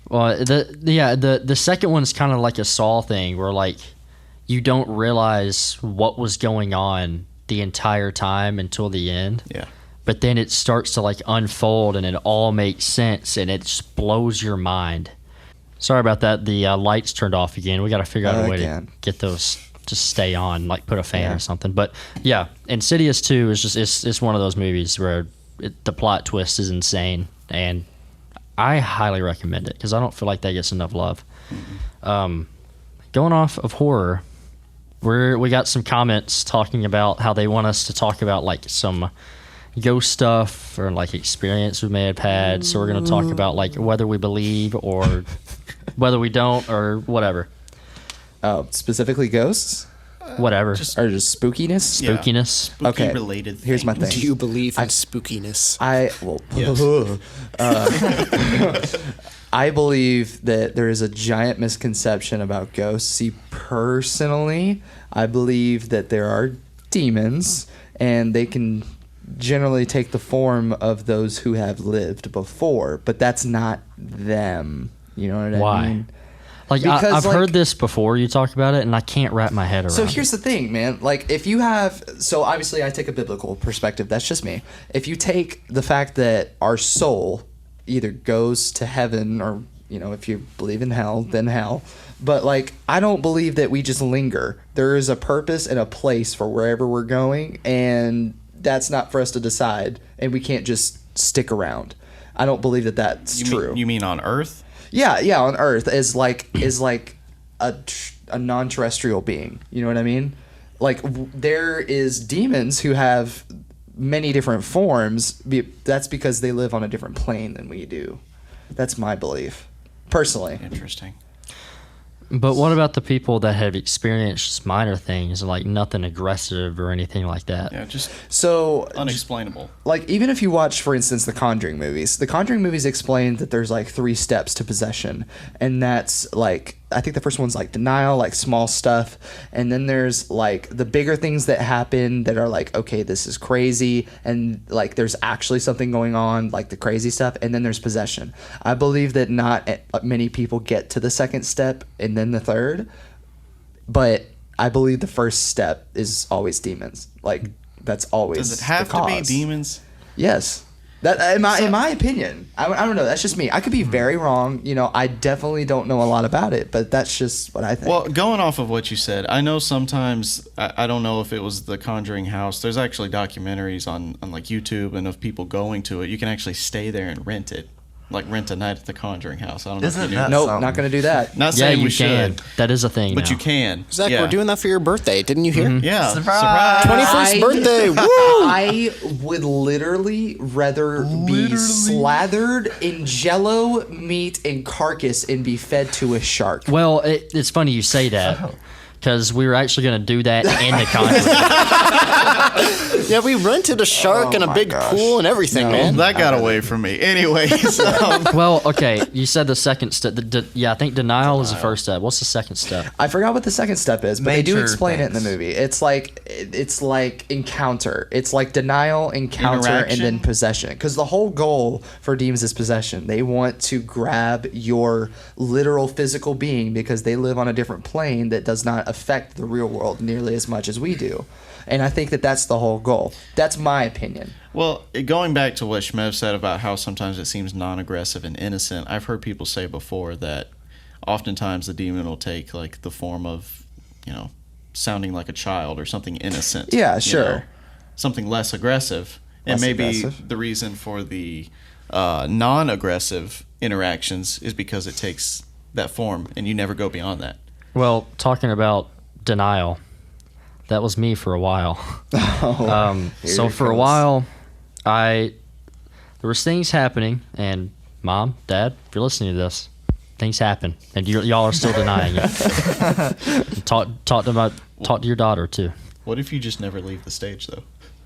Well, the second one's kind of like a Saw thing, where like you don't realize what was going on the entire time until the end. Yeah. But then it starts to like unfold and it all makes sense and it just blows your mind. Sorry about that. The lights turned off again. We got to figure out a way Again. to get those to stay on, like put a fan Yeah. or something. But yeah, Insidious 2 is just it's one of those movies where the plot twist is insane, and I highly recommend it because I don't feel like that gets enough love. Going off of horror, we got some comments talking about how they want us to talk about like some ghost stuff or like experience we may have had. So we're going to talk about like whether we believe or whether we don't or whatever. Oh, specifically ghosts Whatever. or just spookiness? Yeah. Spookiness. Spooky Okay, related. here's my things. thing. Do you believe in spookiness? I believe that there is a giant misconception about ghosts. See, personally, I believe that there are demons, and they can generally take the form of those who have lived before, but that's not them. You know what Why? I mean? Like Because, I've like- heard this before you talk about it, and I can't wrap my head around So it. here's the thing, man. Like, if you have, so obviously I take a biblical perspective. That's just me. If you take the fact that our soul either goes to heaven or, you know, if you believe in hell, then hell. But like, I don't believe that we just linger. There is a purpose and a place for wherever we're going, and that's not for us to decide. And we can't just stick around. I don't believe that that's true. You mean on Earth? Yeah, on Earth is like a non-terrestrial being. You know what I mean? Like there is demons who have many different forms. That's because they live on a different plane than we do. That's my belief, personally. Interesting. But what about the people that have experienced just minor things, like nothing aggressive or anything like that? Yeah, just So unexplainable. like even if you watch, for instance, the Conjuring movies explain that there's like 3 steps to possession, and that's like, I think the first one's like denial, like small stuff, and then there's like the bigger things that happen that are like, okay, this is crazy, and like there's actually something going on, like the crazy stuff, and then there's possession. I believe that not many people get to the second step and then the third, but I believe the first step is always demons. Like that's always. Does it have the to be cause. demons? Yes. That in my opinion, I don't know. That's just me. I could be very wrong. I definitely don't know a lot about it, but that's just what I think. Well, going off of what you said, I know sometimes I don't know if it was the Conjuring house. There's actually documentaries on like YouTube and of people going to it. You can actually stay there and rent it. Like rent a night at the Conjuring house. I don't know Isn't if you that knew. nope, something? not gonna do that. Not Yeah, saying you we can. should, That is a thing. but now. you can. Zach, yeah. we're doing that for your birthday. Didn't you hear? Yeah. Surprise! 21st birthday. Woo! I would literally rather be slathered in Jello, meat, and carcass and be fed to a shark. Well, it's funny you say that because we were actually going to do that in the Conjuring. Yeah, we rented a shark and a big pool and everything, man. That got away from me. Anyways, Well, okay, you said the second step. I think denial is the first step. What's the second step? I forgot what the second step is, but they do Nature explain it in the things. movie. It's like encounter. It's like denial, encounter, and then Interaction? possession. Because the whole goal for demons is possession. They want to grab your literal physical being because they live on a different plane that does not affect the real world nearly as much as we do. And I think that that's the whole goal. That's my opinion. well, going back to what Shmev said about how sometimes it seems non-aggressive and innocent, I've heard people say before that oftentimes the demon will take like the form of, sounding like a child or something innocent. Yeah, sure. Something less aggressive. And Less maybe aggressive. the reason for the non-aggressive interactions is because it takes that form and you never go beyond that. Well, talking about denial, that was me for a while. So it for a comes. while, there was things happening, and Mom, Dad, if you're listening to this, things happen, and y'all are still denying it. Talk to your daughter too. What if you just never leave the stage, though?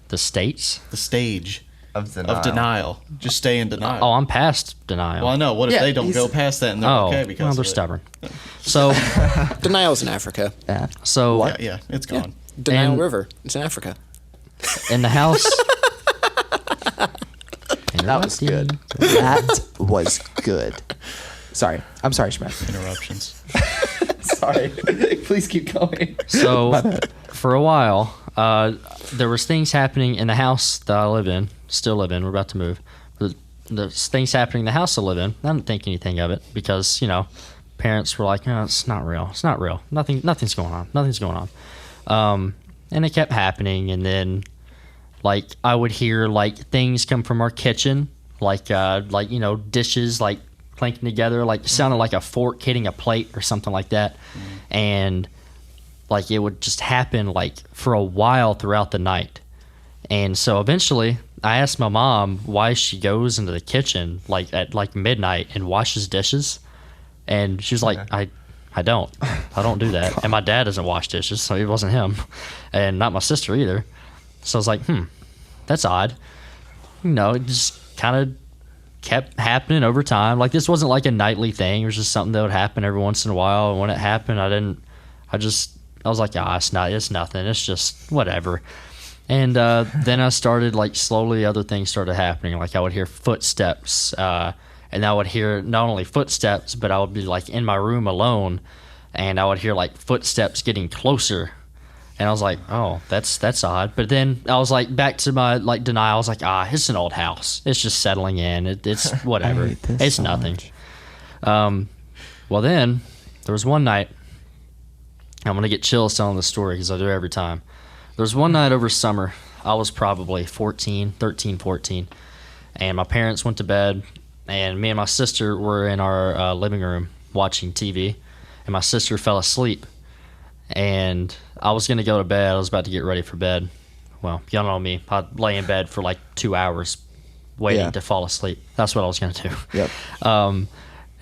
The states? The stage Of denial. of denial. Just stay in denial. Oh, I'm past denial. Well, I know. What if Yeah, they don't he's- go past that and they're Oh, okay because well, they're of it? stubborn. So, Denial's in Africa. Yeah. so Yeah, it's gone. Denial And- River. It's in Africa. in the house. That was good. That was good. Sorry. I'm sorry, Shmack. Interruptions. Sorry. Please keep going. So, My bad. for a while, there was things happening in the house that I live in, still live in. We're about to move. There's things happening in the house I live in. I didn't think anything of it because parents were like, "No, it's not real. It's not real. Nothing's going on. Nothing's going on." And it kept happening, and then like I would hear like things come from our kitchen, like dishes like clanking together, like sounded like a fork hitting a plate or something like that, and like it would just happen like for a while throughout the night. And so eventually I asked my mom why she goes into the kitchen like at like midnight and washes dishes, and she was like, I don't do that. And my dad doesn't wash dishes, so it wasn't him, and not my sister either. So I was like, that's odd. It just kind of kept happening over time. Like this wasn't like a nightly thing. It was just something that would happen every once in a while. And when it happened, I was like, it's nothing. It's just whatever. And then I started like slowly other things started happening. Like I would hear footsteps, and I would hear not only footsteps, but I would be like in my room alone, and I would hear like footsteps getting closer. And I was like, oh, that's odd. But then I was like back to my like denial. I was like, it's an old house. It's just settling in. It's whatever. hate this It's so nothing. much. Well, then there was one night. I'm gonna get chills telling the story because I do every time. There was one night over summer. I was probably 13, 14, and my parents went to bed, and me and my sister were in our living room watching TV, and my sister fell asleep. And I was gonna go to bed. I was about to get ready for bed. Well, y'all know me. I'd lay in bed for like 2 hours waiting Yeah. to fall asleep. That's what I was gonna do. Yep.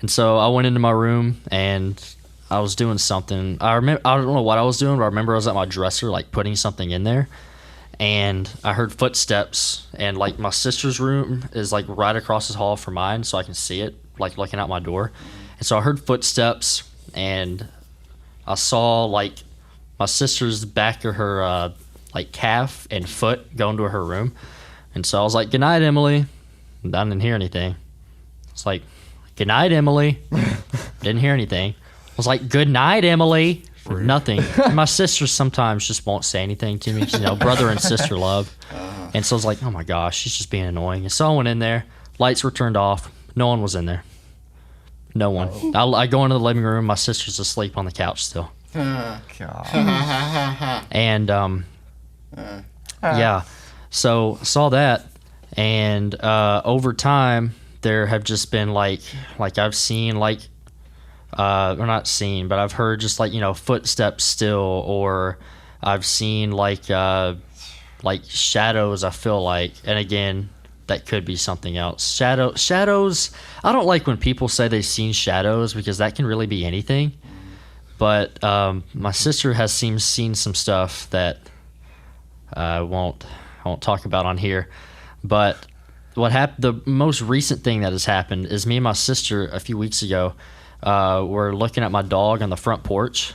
And so I went into my room and I was doing something. I don't know what I was doing, but I remember I was at my dresser, like putting something in there, and I heard footsteps. And like my sister's room is like right across the hall from mine, so I can see it, like looking out my door. And so I heard footsteps, and I saw like my sister's back of her like calf and foot going to her room. And so I was like, "Good night, Emily." And I didn't hear anything. It's like, "Good night, Emily." Didn't hear anything. I was like, "Good night, Emily." Nothing. My sister sometimes just won't say anything to me. 'Cause, brother and sister love. And so I was like, oh my gosh, she's just being annoying. And so I went in there. Lights were turned off. No one was in there. No one. I go into the living room. My sister's asleep on the couch still. God. And yeah, so saw that, and over time there have just been like I've seen or not seen, but I've heard just footsteps still, or I've seen like shadows. I feel like, and again, that could be something else. Shadows. I don't like when people say they've seen shadows, because that can really be anything. But my sister has seen some stuff that I won't talk about on here. But what happened? The most recent thing that has happened is me and my sister a few weeks ago were looking at my dog on the front porch,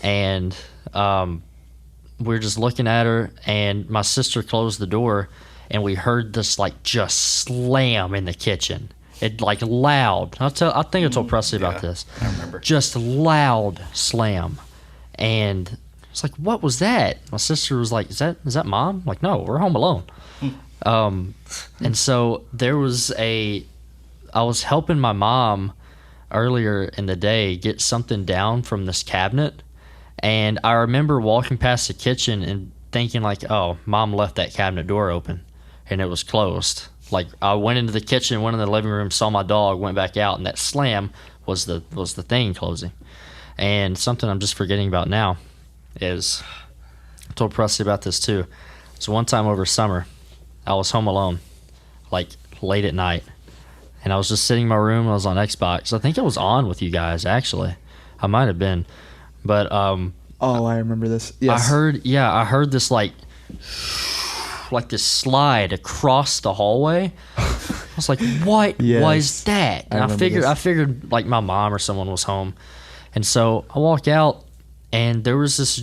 and we're just looking at her, and my sister closed the door, and we heard this just slam in the kitchen. It loud. I think I told Presley about this. I remember. Just loud slam, and it's like, what was that? My sister was like, "Is that Mom?" I'm like, no, we're home alone. And so I was helping my mom earlier in the day get something down from this cabinet, and I remember walking past the kitchen and thinking oh, Mom left that cabinet door open, and it was closed. I went into the kitchen, went in the living room, saw my dog, went back out, and that slam was the thing closing. And something I'm just forgetting about now is, I told Presley about this too. So one time over summer, I was home alone, late at night, and I was just sitting in my room. I was on Xbox. I think I was on with you guys, actually. I might have been, but oh, I remember this. Yes. I heard this this slide across the hallway. I was like, what was that? And I figured my mom or someone was home. And so I walk out, and there was this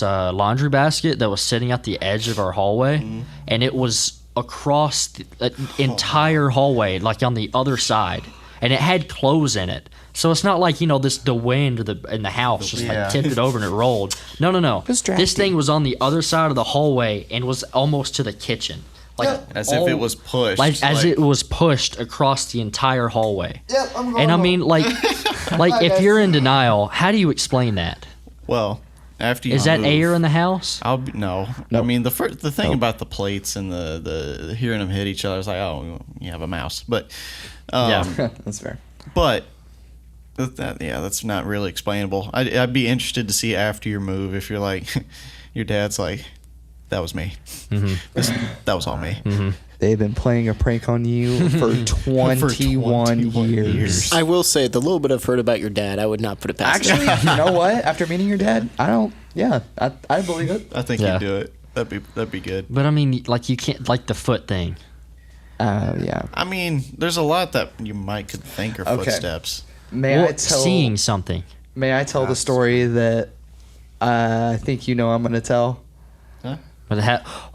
laundry basket that was sitting at the edge of our hallway, and it was across the entire hallway, on the other side, and it had clothes in it. So it's not the wind in the house just tipped it over and it rolled. No. This thing was on the other side of the hallway and was almost to the kitchen. As if it was pushed. It was pushed across the entire hallway. Yep, I'm going. And I mean, if you're in denial, how do you explain that? Well, after you is that air in the house? No. I mean, the thing about the plates and the hearing them hit each other is oh, you have a mouse. But that's fair. But that's not really explainable. I'd be interested to see after your move if you're your dad's that was me. Mm-hmm. That was all me. Mm-hmm. They've been playing a prank on you for 21 years. I will say, the little bit I've heard about your dad, I would not put it past Actually, you know what? After meeting your dad, I believe it. I think you'd do it. That'd be good. But I mean, you can't, the foot thing. Yeah. I mean, there's a lot that you might could think are footsteps. Seeing something. May I tell the story that I think I'm going to tell? Huh? But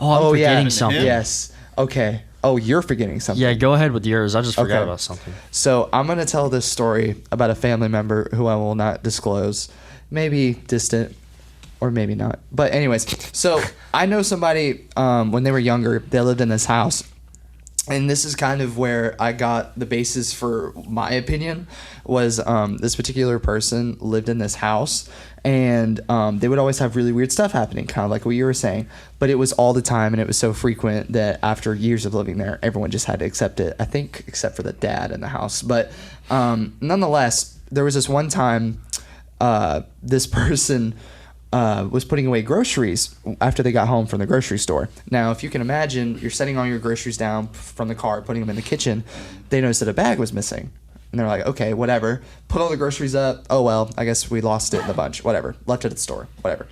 I'm forgetting something. Yes. Okay. Oh, you're forgetting something. Yeah, go ahead with yours. I just forgot about something. So I'm going to tell this story about a family member who I will not disclose. Maybe distant or maybe not. But anyways, so I know somebody when they were younger, they lived in this house. And this is kind of where I got the basis for my opinion was this particular person lived in this house, and they would always have really weird stuff happening, kind of like what you were saying. But it was all the time, and it was so frequent that after years of living there, everyone just had to accept it, I think, except for the dad in the house. But nonetheless, there was this one time this person was putting away groceries after they got home from the grocery store. Now, if you can imagine, you're setting all your groceries down from the car, putting them in the kitchen. They noticed that a bag was missing. And they're like, okay, whatever. Put all the groceries up. Oh, well, I guess we lost it in the bunch. Whatever. Left it at the store. Whatever.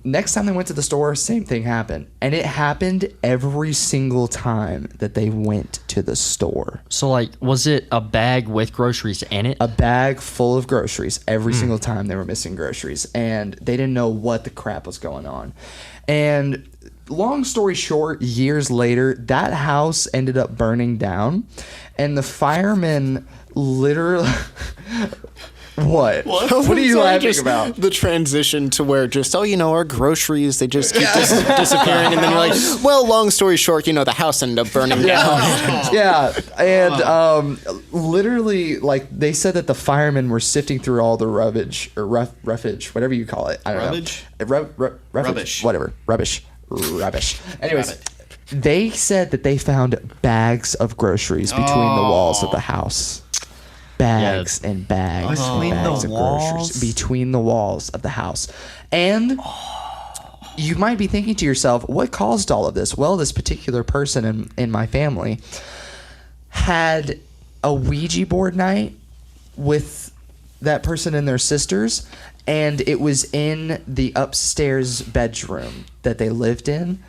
Next time they went to the store, same thing happened. And it happened every single time that they went to the store. So, was it a bag with groceries in it? A bag full of groceries every single time they were missing groceries. And they didn't know what the crap was going on. And long story short, years later, that house ended up burning down. And the firemen literally... What? What are you Sorry, laughing just about? The transition to where just, our groceries, they just keep disappearing. And then you're like, well, long story short, the house ended up burning down. Yeah, and literally, like, they said that the firemen were sifting through all the rubbish, or roughage, whatever you call it. I don't Rubbish? know. Roughage? Rubbish. Whatever. Rubbish. Anyways, they said that they found bags of groceries between the walls of the house. Bags and bags Between and bags the of walls? groceries between the walls of the house. And you might be thinking to yourself, what caused all of this? Well, this particular person in my family had a Ouija board night with that person and their sisters, and it was in the upstairs bedroom that they lived in.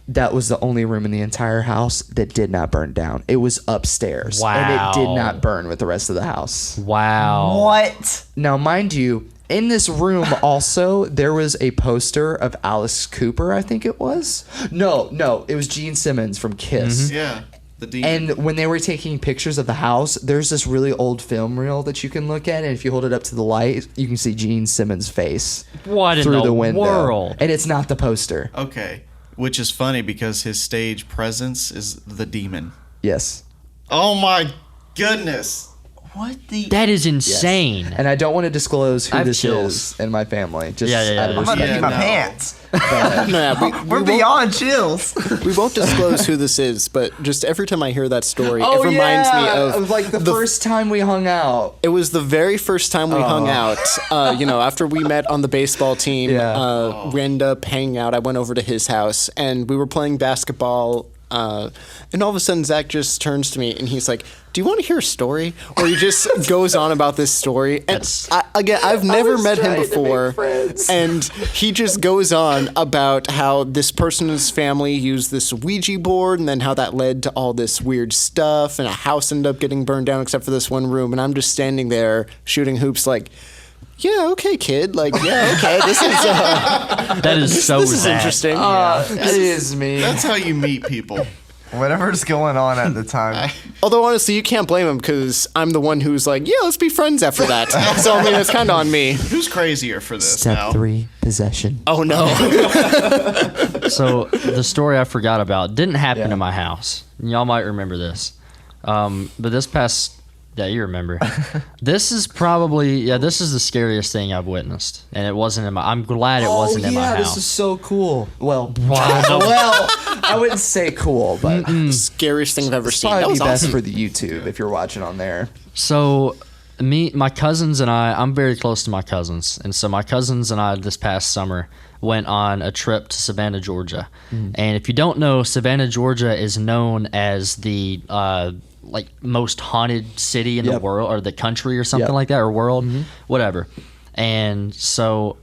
That was the only room in the entire house that did not burn down. It was upstairs. Wow. And it did not burn with the rest of the house. Wow. What? Now, mind you, in this room also, there was a poster of Alice Cooper, I think it was. No, it was Gene Simmons from Kiss. Yeah. The demon. And when they were taking pictures of the house, there's this really old film reel that you can look at, and if you hold it up to the light, you can see Gene Simmons' face What in through the the window. world? And it's not the poster. Okay. Which is funny because his stage presence is the demon. Yes. Oh my goodness. What the? That is Yes. insane. And I don't want to disclose who I have this chills. is in my family. Just Yeah. out of I'm about to Yeah, pee my no. pants. We We're beyond chills. won't disclose who this is, but just every time I hear that story, it reminds me of like the first time we hung out. It was the very first time we hung out. After we met on the baseball team, Yeah. we ended up hanging out. I went over to his house, and we were playing basketball. And all of a sudden, Zach just turns to me, and he's like, "Do you want to hear a story?" Or he just goes on about this story. And I've never was met him trying to make before, friends. and he just goes on about how this person's family used this Ouija board, and then how that led to all this weird stuff, and a house ended up getting burned down except for this one room. And I'm just standing there shooting hoops, like, yeah, okay, kid. Like, yeah, okay. This is That is so this is sad. interesting. It is me. That's how you meet people. Whatever's going on at the time. Although honestly, you can't blame him because I'm the one who's like, yeah, let's be friends after that. So I mean, it's kind of on me. Who's crazier for this Step now? 3, possession. Oh no. So the story I forgot about didn't happen in my house. Y'all might remember this. But this past, you remember. This is probably, this is the scariest thing I've witnessed. And it wasn't in my, I'm glad it wasn't in my house. This is so cool. Well, Wow. well, I wouldn't say cool, but Scariest thing I've ever it's seen. That probably was be best awesome. for the YouTube if you're watching on there. So my cousins and I'm very close to my cousins. And so my cousins and I this past summer went on a trip to Savannah, Georgia. And if you don't know, Savannah, Georgia is known as the most haunted city in the world, or the country, or something like that, or world, whatever. And so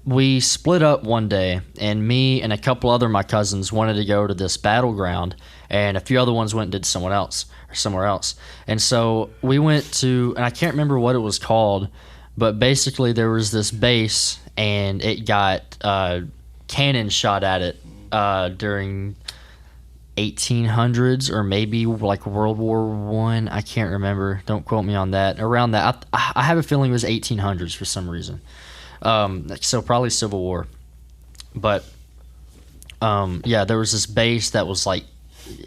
we split up one day, and me and a couple other of my cousins wanted to go to this Battleground, and a few other ones went and did somewhere else. And so we went to, and I can't remember what it was called, but basically there was this base, and it got cannon shot at it during 1800s or maybe like World War One. I can't remember. Don't quote me on that. Around that, I have a feeling it was 1800s for some reason. So probably Civil War. But there was this base that was like,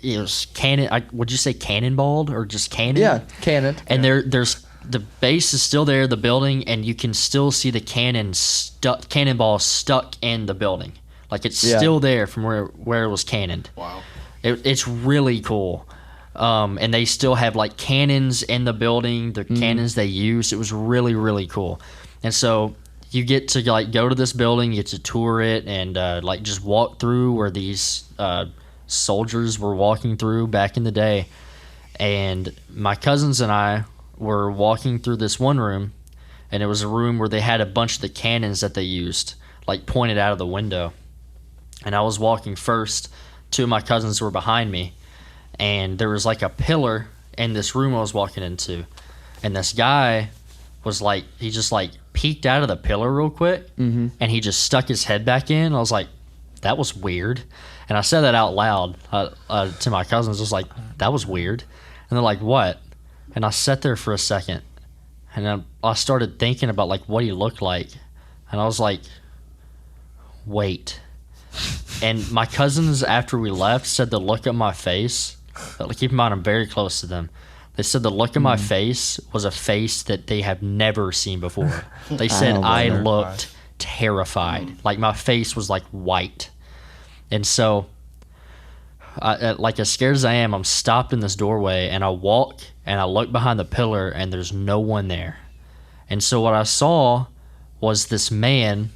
it was cannon. Would you say cannonballed or just cannon? Yeah, cannon. And there's the base is still there, the building, and you can still see the cannonball stuck in the building. Like it's still there from where it was cannoned. Wow. It's really cool. And they still have like cannons in the building, the cannons they use. It was really, really cool. And so you get to like go to this building, you get to tour it, and like just walk through where these soldiers were walking through back in the day. And my cousins and I were walking through this one room, and it was a room where they had a bunch of the cannons that they used like pointed out of the window. And I was walking first. Two of my cousins were behind me, and there was like a pillar in this room I was walking into, and this guy was like, he just like peeked out of the pillar real quick, and he just stuck his head back in. I was like, that was weird. And I said that out loud to my cousins. I was like, that was weird. And they're like, what? And I sat there for a second, And I started thinking about like what he looked like, and I was like, wait. And my cousins, after we left, said the look at my face. Keep in mind, I'm very close to them. They said the look at my face was a face that they have never seen before. They said I looked terrified. Like my face was like white. And so, like as scared as I am, I'm stopped in this doorway, and I walk and I look behind the pillar, and there's no one there. And so what I saw was this man.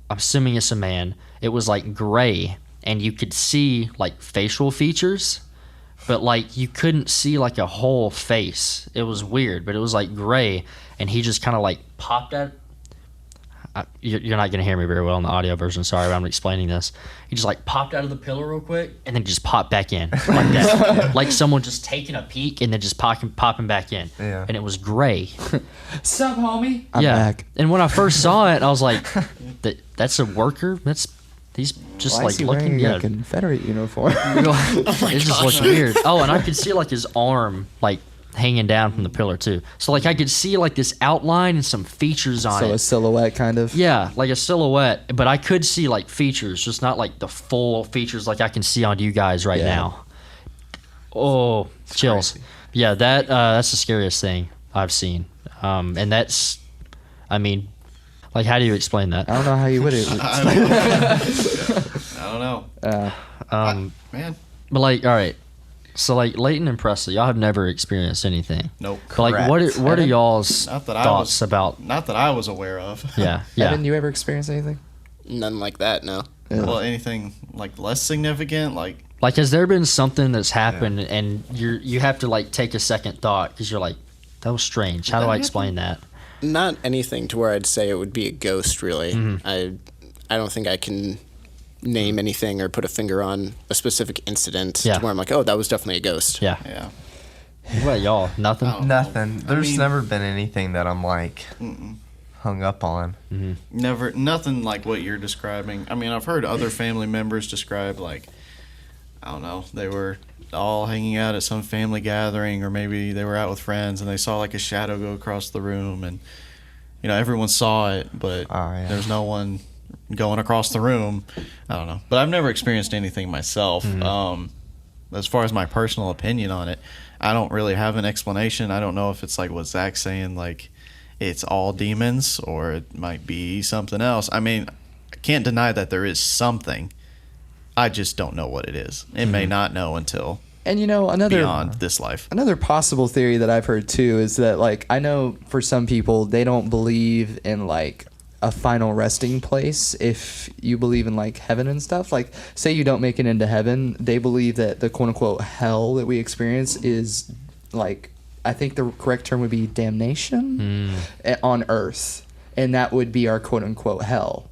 I'm assuming it's a man. It was like gray, and you could see like facial features, but like you couldn't see like a whole face. It was weird, but it was like gray, and he just kind of like popped out. You're not going to hear me very well in the audio version. Sorry, but I'm explaining this. He just like popped out of the pillar real quick, and then just popped back in like that. Like someone just taking a peek and then just popping back in. Yeah. And it was gray. Sup, homie? I'm Yeah. back. And when I first saw it, I was like, that's a worker? He's just Why like is he looking wearing a Confederate uniform? It just looked weird. Oh, and I could see like his arm like hanging down from the pillar too. So like I could see like this outline and some features on So it. a silhouette kind of. Yeah, like a silhouette, but I could see like features, just not like the full features like I can see on you guys right now. Oh, chills. Crazy. Yeah, that's the scariest thing I've seen. And that's, I mean, like how do you explain that? I don't know how you would. I don't know. Man, But like, all right. So like Leighton and Presley, y'all have never experienced anything. nope. But like, what are y'all's Not that I thoughts was about? Not that I was aware of. Yeah, yeah. Evan, you ever experience anything? None like that, no. Well, anything like less significant, like Like, has there been something that's happened and you have to like take a second thought because you're like, that was strange. How do I explain that? Not anything to where I'd say it would be a ghost, really. Mm-hmm. I don't think I can name anything or put a finger on a specific incident Yeah. to where I'm like, oh, that was definitely a ghost. Yeah. yeah. What about y'all? Nothing? Oh. Nothing. There's mean- never been anything that I'm like hung up on. Never, nothing like what you're describing. I mean, I've heard other family members describe like, I don't know, they were all hanging out at some family gathering, or maybe they were out with friends and they saw like a shadow go across the room, and you know everyone saw it, but there's no one going across the room. I don't know, but I've never experienced anything myself. As far as my personal opinion on it, I don't really have an explanation. I don't know if it's like what Zach's saying, like it's all demons, or it might be something else. I mean, I can't deny that there is something. I just don't know what it is. It may not know until And you know, beyond this life. Another possible theory that I've heard too is that, like, I know for some people they don't believe in like a final resting place. If you believe in like heaven and stuff, like say you don't make it into heaven, they believe that the quote unquote hell that we experience is like, I think the correct term would be damnation on earth, and that would be our quote unquote hell.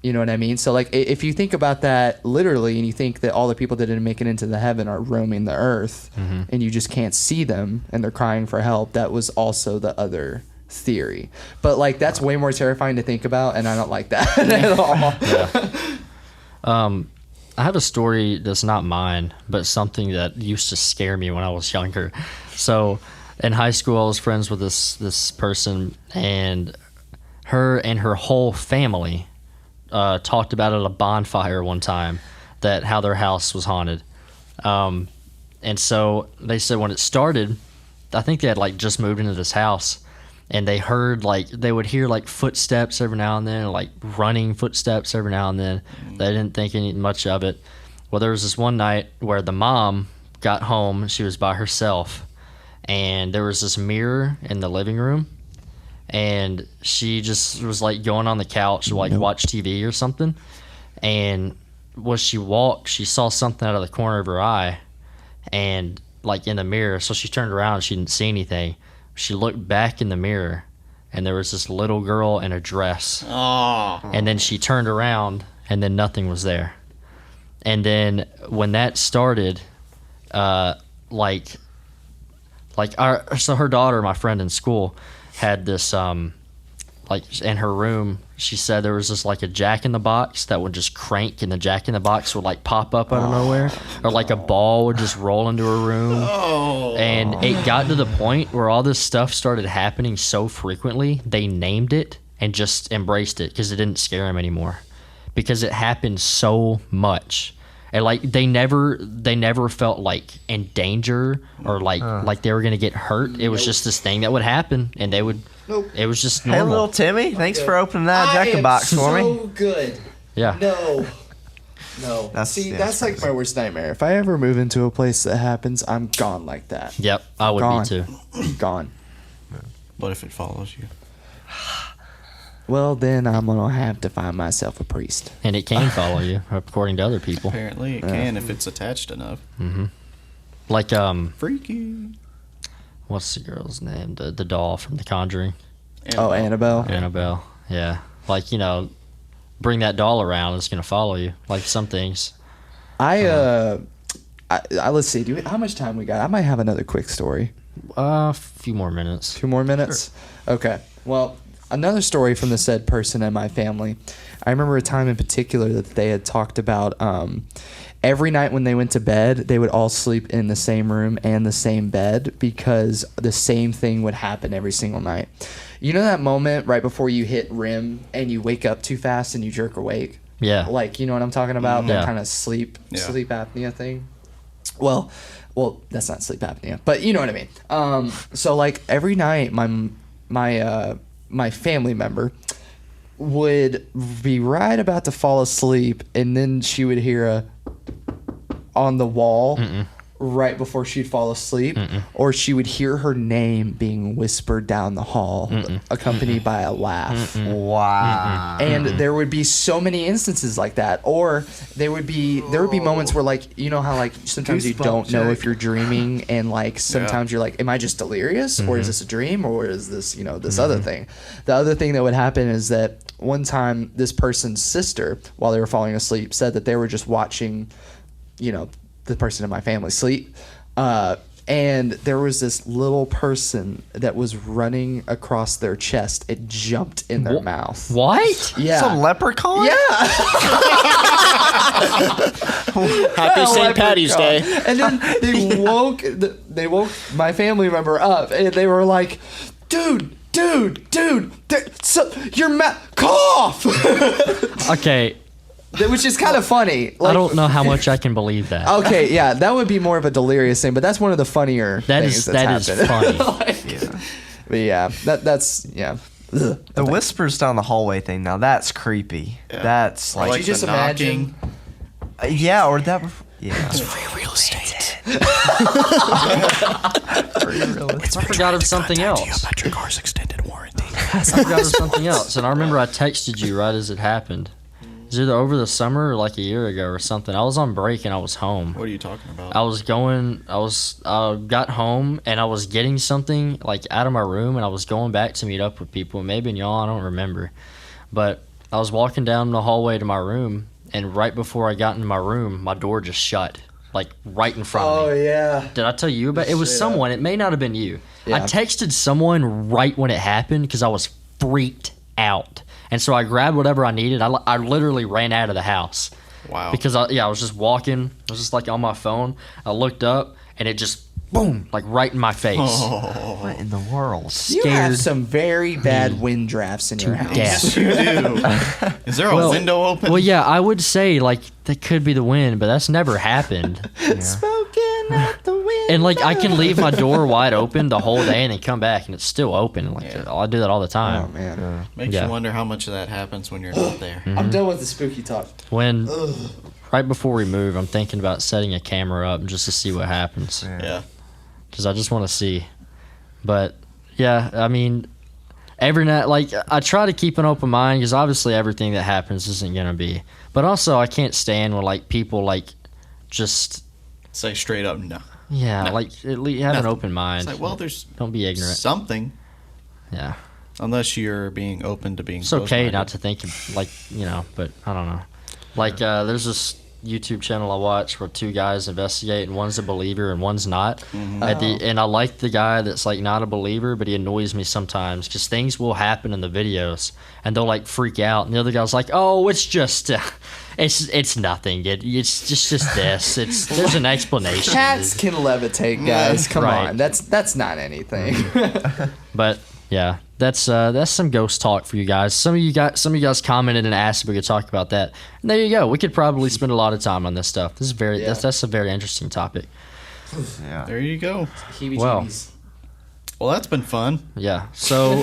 You know what I mean? So like if you think about that literally, and you think that all the people that didn't make it into the heaven are roaming the earth, and you just can't see them and they're crying for help, that was also the other theory. But like that's way more terrifying to think about, and I don't like that at all. I have a story that's not mine, but something that used to scare me when I was younger. So in high school, I was friends with this person, and her whole family talked about at a bonfire one time that how their house was haunted. And so they said when it started, I think they had like just moved into this house, and they heard like they would hear like footsteps every now and then, like running footsteps every now and then. They didn't think any much of it. Well, there was this one night where the mom got home. She was by herself, and there was this mirror in the living room, and she just was like going on the couch to like watch TV or something. And when she walked, she saw something out of the corner of her eye, and like in the mirror. So she turned around and she didn't see anything. She looked back in the mirror, and there was this little girl in a dress. Oh, And then she turned around, and then nothing was there. And then when that started, so her daughter, my friend in school, had this like in her room. She said there was just like a Jack in the Box that would just crank, and the Jack in the Box would like pop up out of nowhere, or like a ball would just roll into her room. And And it got to the point where all this stuff started happening so frequently, they named it and just embraced it because it didn't scare them anymore. Because it happened so much. And like they never felt like in danger or like they were gonna get hurt. It was just this thing that would happen, and they would. It was just normal. Hey, little Timmy, thanks for opening that Jack-in-Box for me. So good. Yeah. No. That's like my worst nightmare. If I ever move into a place that happens, I'm gone like that. Yep, I would Gone. be too. Gone. What if it follows you? Well, then I'm gonna have to find myself a priest. And it can follow you, according to other people. Apparently, it can if it's attached enough. Like Freaky. what's the girl's name? The doll from The Conjuring. Oh, Annabelle. Annabelle. Yeah. Like, bring that doll around, it's gonna follow you. Like some things. I let's see. How much time we got? I might have another quick story. A few more minutes. 2 more minutes? Sure. Okay. Well, another story from the said person and my family. I remember a time in particular that they had talked about every night when they went to bed, they would all sleep in the same room and the same bed because the same thing would happen every single night. You know that moment right before you hit REM and you wake up too fast and you jerk awake? Yeah. Like, you know what I'm talking about? Yeah. That kind of sleep apnea thing. Well, that's not sleep apnea, but you know what I mean. So like every night, my family member would be right about to fall asleep, and then she would hear a on the wall right before she'd fall asleep, or she would hear her name being whispered down the hall, accompanied by a laugh. Wow. And there would be so many instances like that, or there would be moments where, like, you know how like sometimes you don't know if you're dreaming, and like sometimes you're like, am I just delirious, or is this a dream, or is this this other thing? The other thing that would happen is that one time this person's sister, while they were falling asleep, said that they were just watching, the person in my family sleep. And there was this little person that was running across their chest. It jumped in their mouth. What? Yeah. Some leprechaun? Yeah. Happy St. Patty's Day. And then they woke my family member up, and they were like, dude, your mouth, cough. Okay. Which is kind of funny. I don't know how much I can believe that. Okay, yeah, that would be more of a delirious thing, but that's one of the funnier things that's happened. Funny. But yeah, that's Ugh. The whispers down the hallway thing, now that's creepy. Yeah. That's like, Could you just imagine? yeah, or that. Yeah. It's free real estate. I forgot of something else. About your car's extended warranty. I forgot of something else, and I remember I texted you right as it happened. It was either over the summer or like a year ago or something. I was on break and I was home. What are you talking about? I got home and I was getting something like out of my room, and I was going back to meet up with people. Maybe y'all, I don't remember. But I was walking down the hallway to my room, and right before I got into my room, my door just shut, like right in front of me. Oh yeah. Did I tell you about it? It was someone. It may not have been you. Yeah. I texted someone right when it happened because I was freaked out. And so I grabbed whatever I needed. I literally ran out of the house. Wow. Because I was just walking. I was just like on my phone. I looked up and it just boom, like right in my face. What in the world? You have Scared some very bad wind drafts in your house. death. You do. Is there a window open? Well, yeah, I would say like that could be the wind, but that's never happened. Smoking out the window. And like I can leave my door wide open the whole day and then come back and it's still open. Like I do that all the Oh time. man. Makes Yeah. you wonder how much of that happens when you're not there. I'm done with the spooky talk. When right before we move, I'm thinking about setting a camera up just to see what happens. Yeah. Because I just want to see. But yeah, I mean, every night, like I try to keep an open mind because obviously everything that happens isn't gonna be. But also, I can't stand when like people like just Say straight up no. like at least have an open mind. It's like, well, there's Don't be ignorant. something. Yeah, Unless you're being open to being it's okay closed-minded. not to think like but I don't know. Like there's this YouTube channel I watch where two guys investigate, and one's a believer and one's not. And I like the guy that's like not a believer, but he annoys me sometimes because things will happen in the videos and they'll like freak out, and the other guy's like, "Oh, it's just, it's nothing. It's just this. There's an explanation." Cats can levitate, guys. Come Right. on, that's not anything. But yeah, that's some ghost talk for you guys. Some of you guys commented and asked if we could talk about that. And there you go. We could probably spend a lot of time on this stuff. This is that's a very interesting topic. Yeah. There you go. Heebie-jeebies. Well, that's been fun. Yeah. So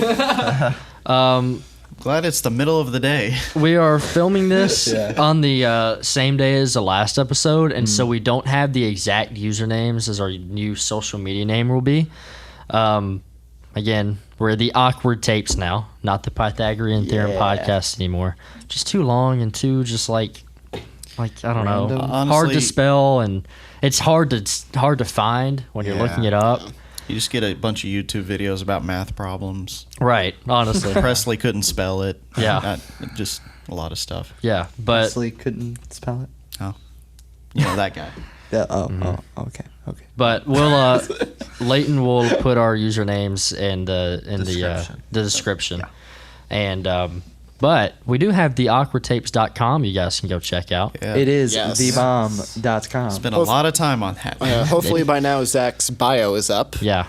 Glad it's the middle of the day. we are filming this on the same day as the last episode, and so we don't have the exact usernames as our new social media name will be. Again, we're the Awkward Tapes now, not the Pythagorean Theorem podcast anymore. Just too long and too just like I don't know, hard Honestly- to spell, and it's hard to find when you're looking it up. You just get a bunch of YouTube videos about math problems. Right, honestly. Presley couldn't spell it. Yeah. Just a lot of stuff. Yeah, but Presley couldn't spell it. Oh. You know, that guy. Yeah. Okay. But we'll Leighton will put our usernames in the description. And but we do have the awkwardtapes.com you guys can go check out. Yeah. It is Yes. thebomb.com. Spent a lot of time on that. Hopefully by now Zach's bio is up. Yeah.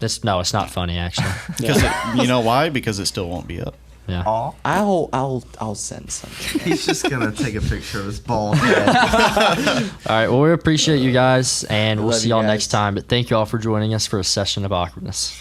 It's not funny actually. Because you know why? Because it still won't be up. Yeah. Aw. I'll send something. He's just gonna take a picture of his bald head. All right, well we appreciate you guys and we'll Love see you y'all guys. next time. But thank you all for joining us for a session of awkwardness.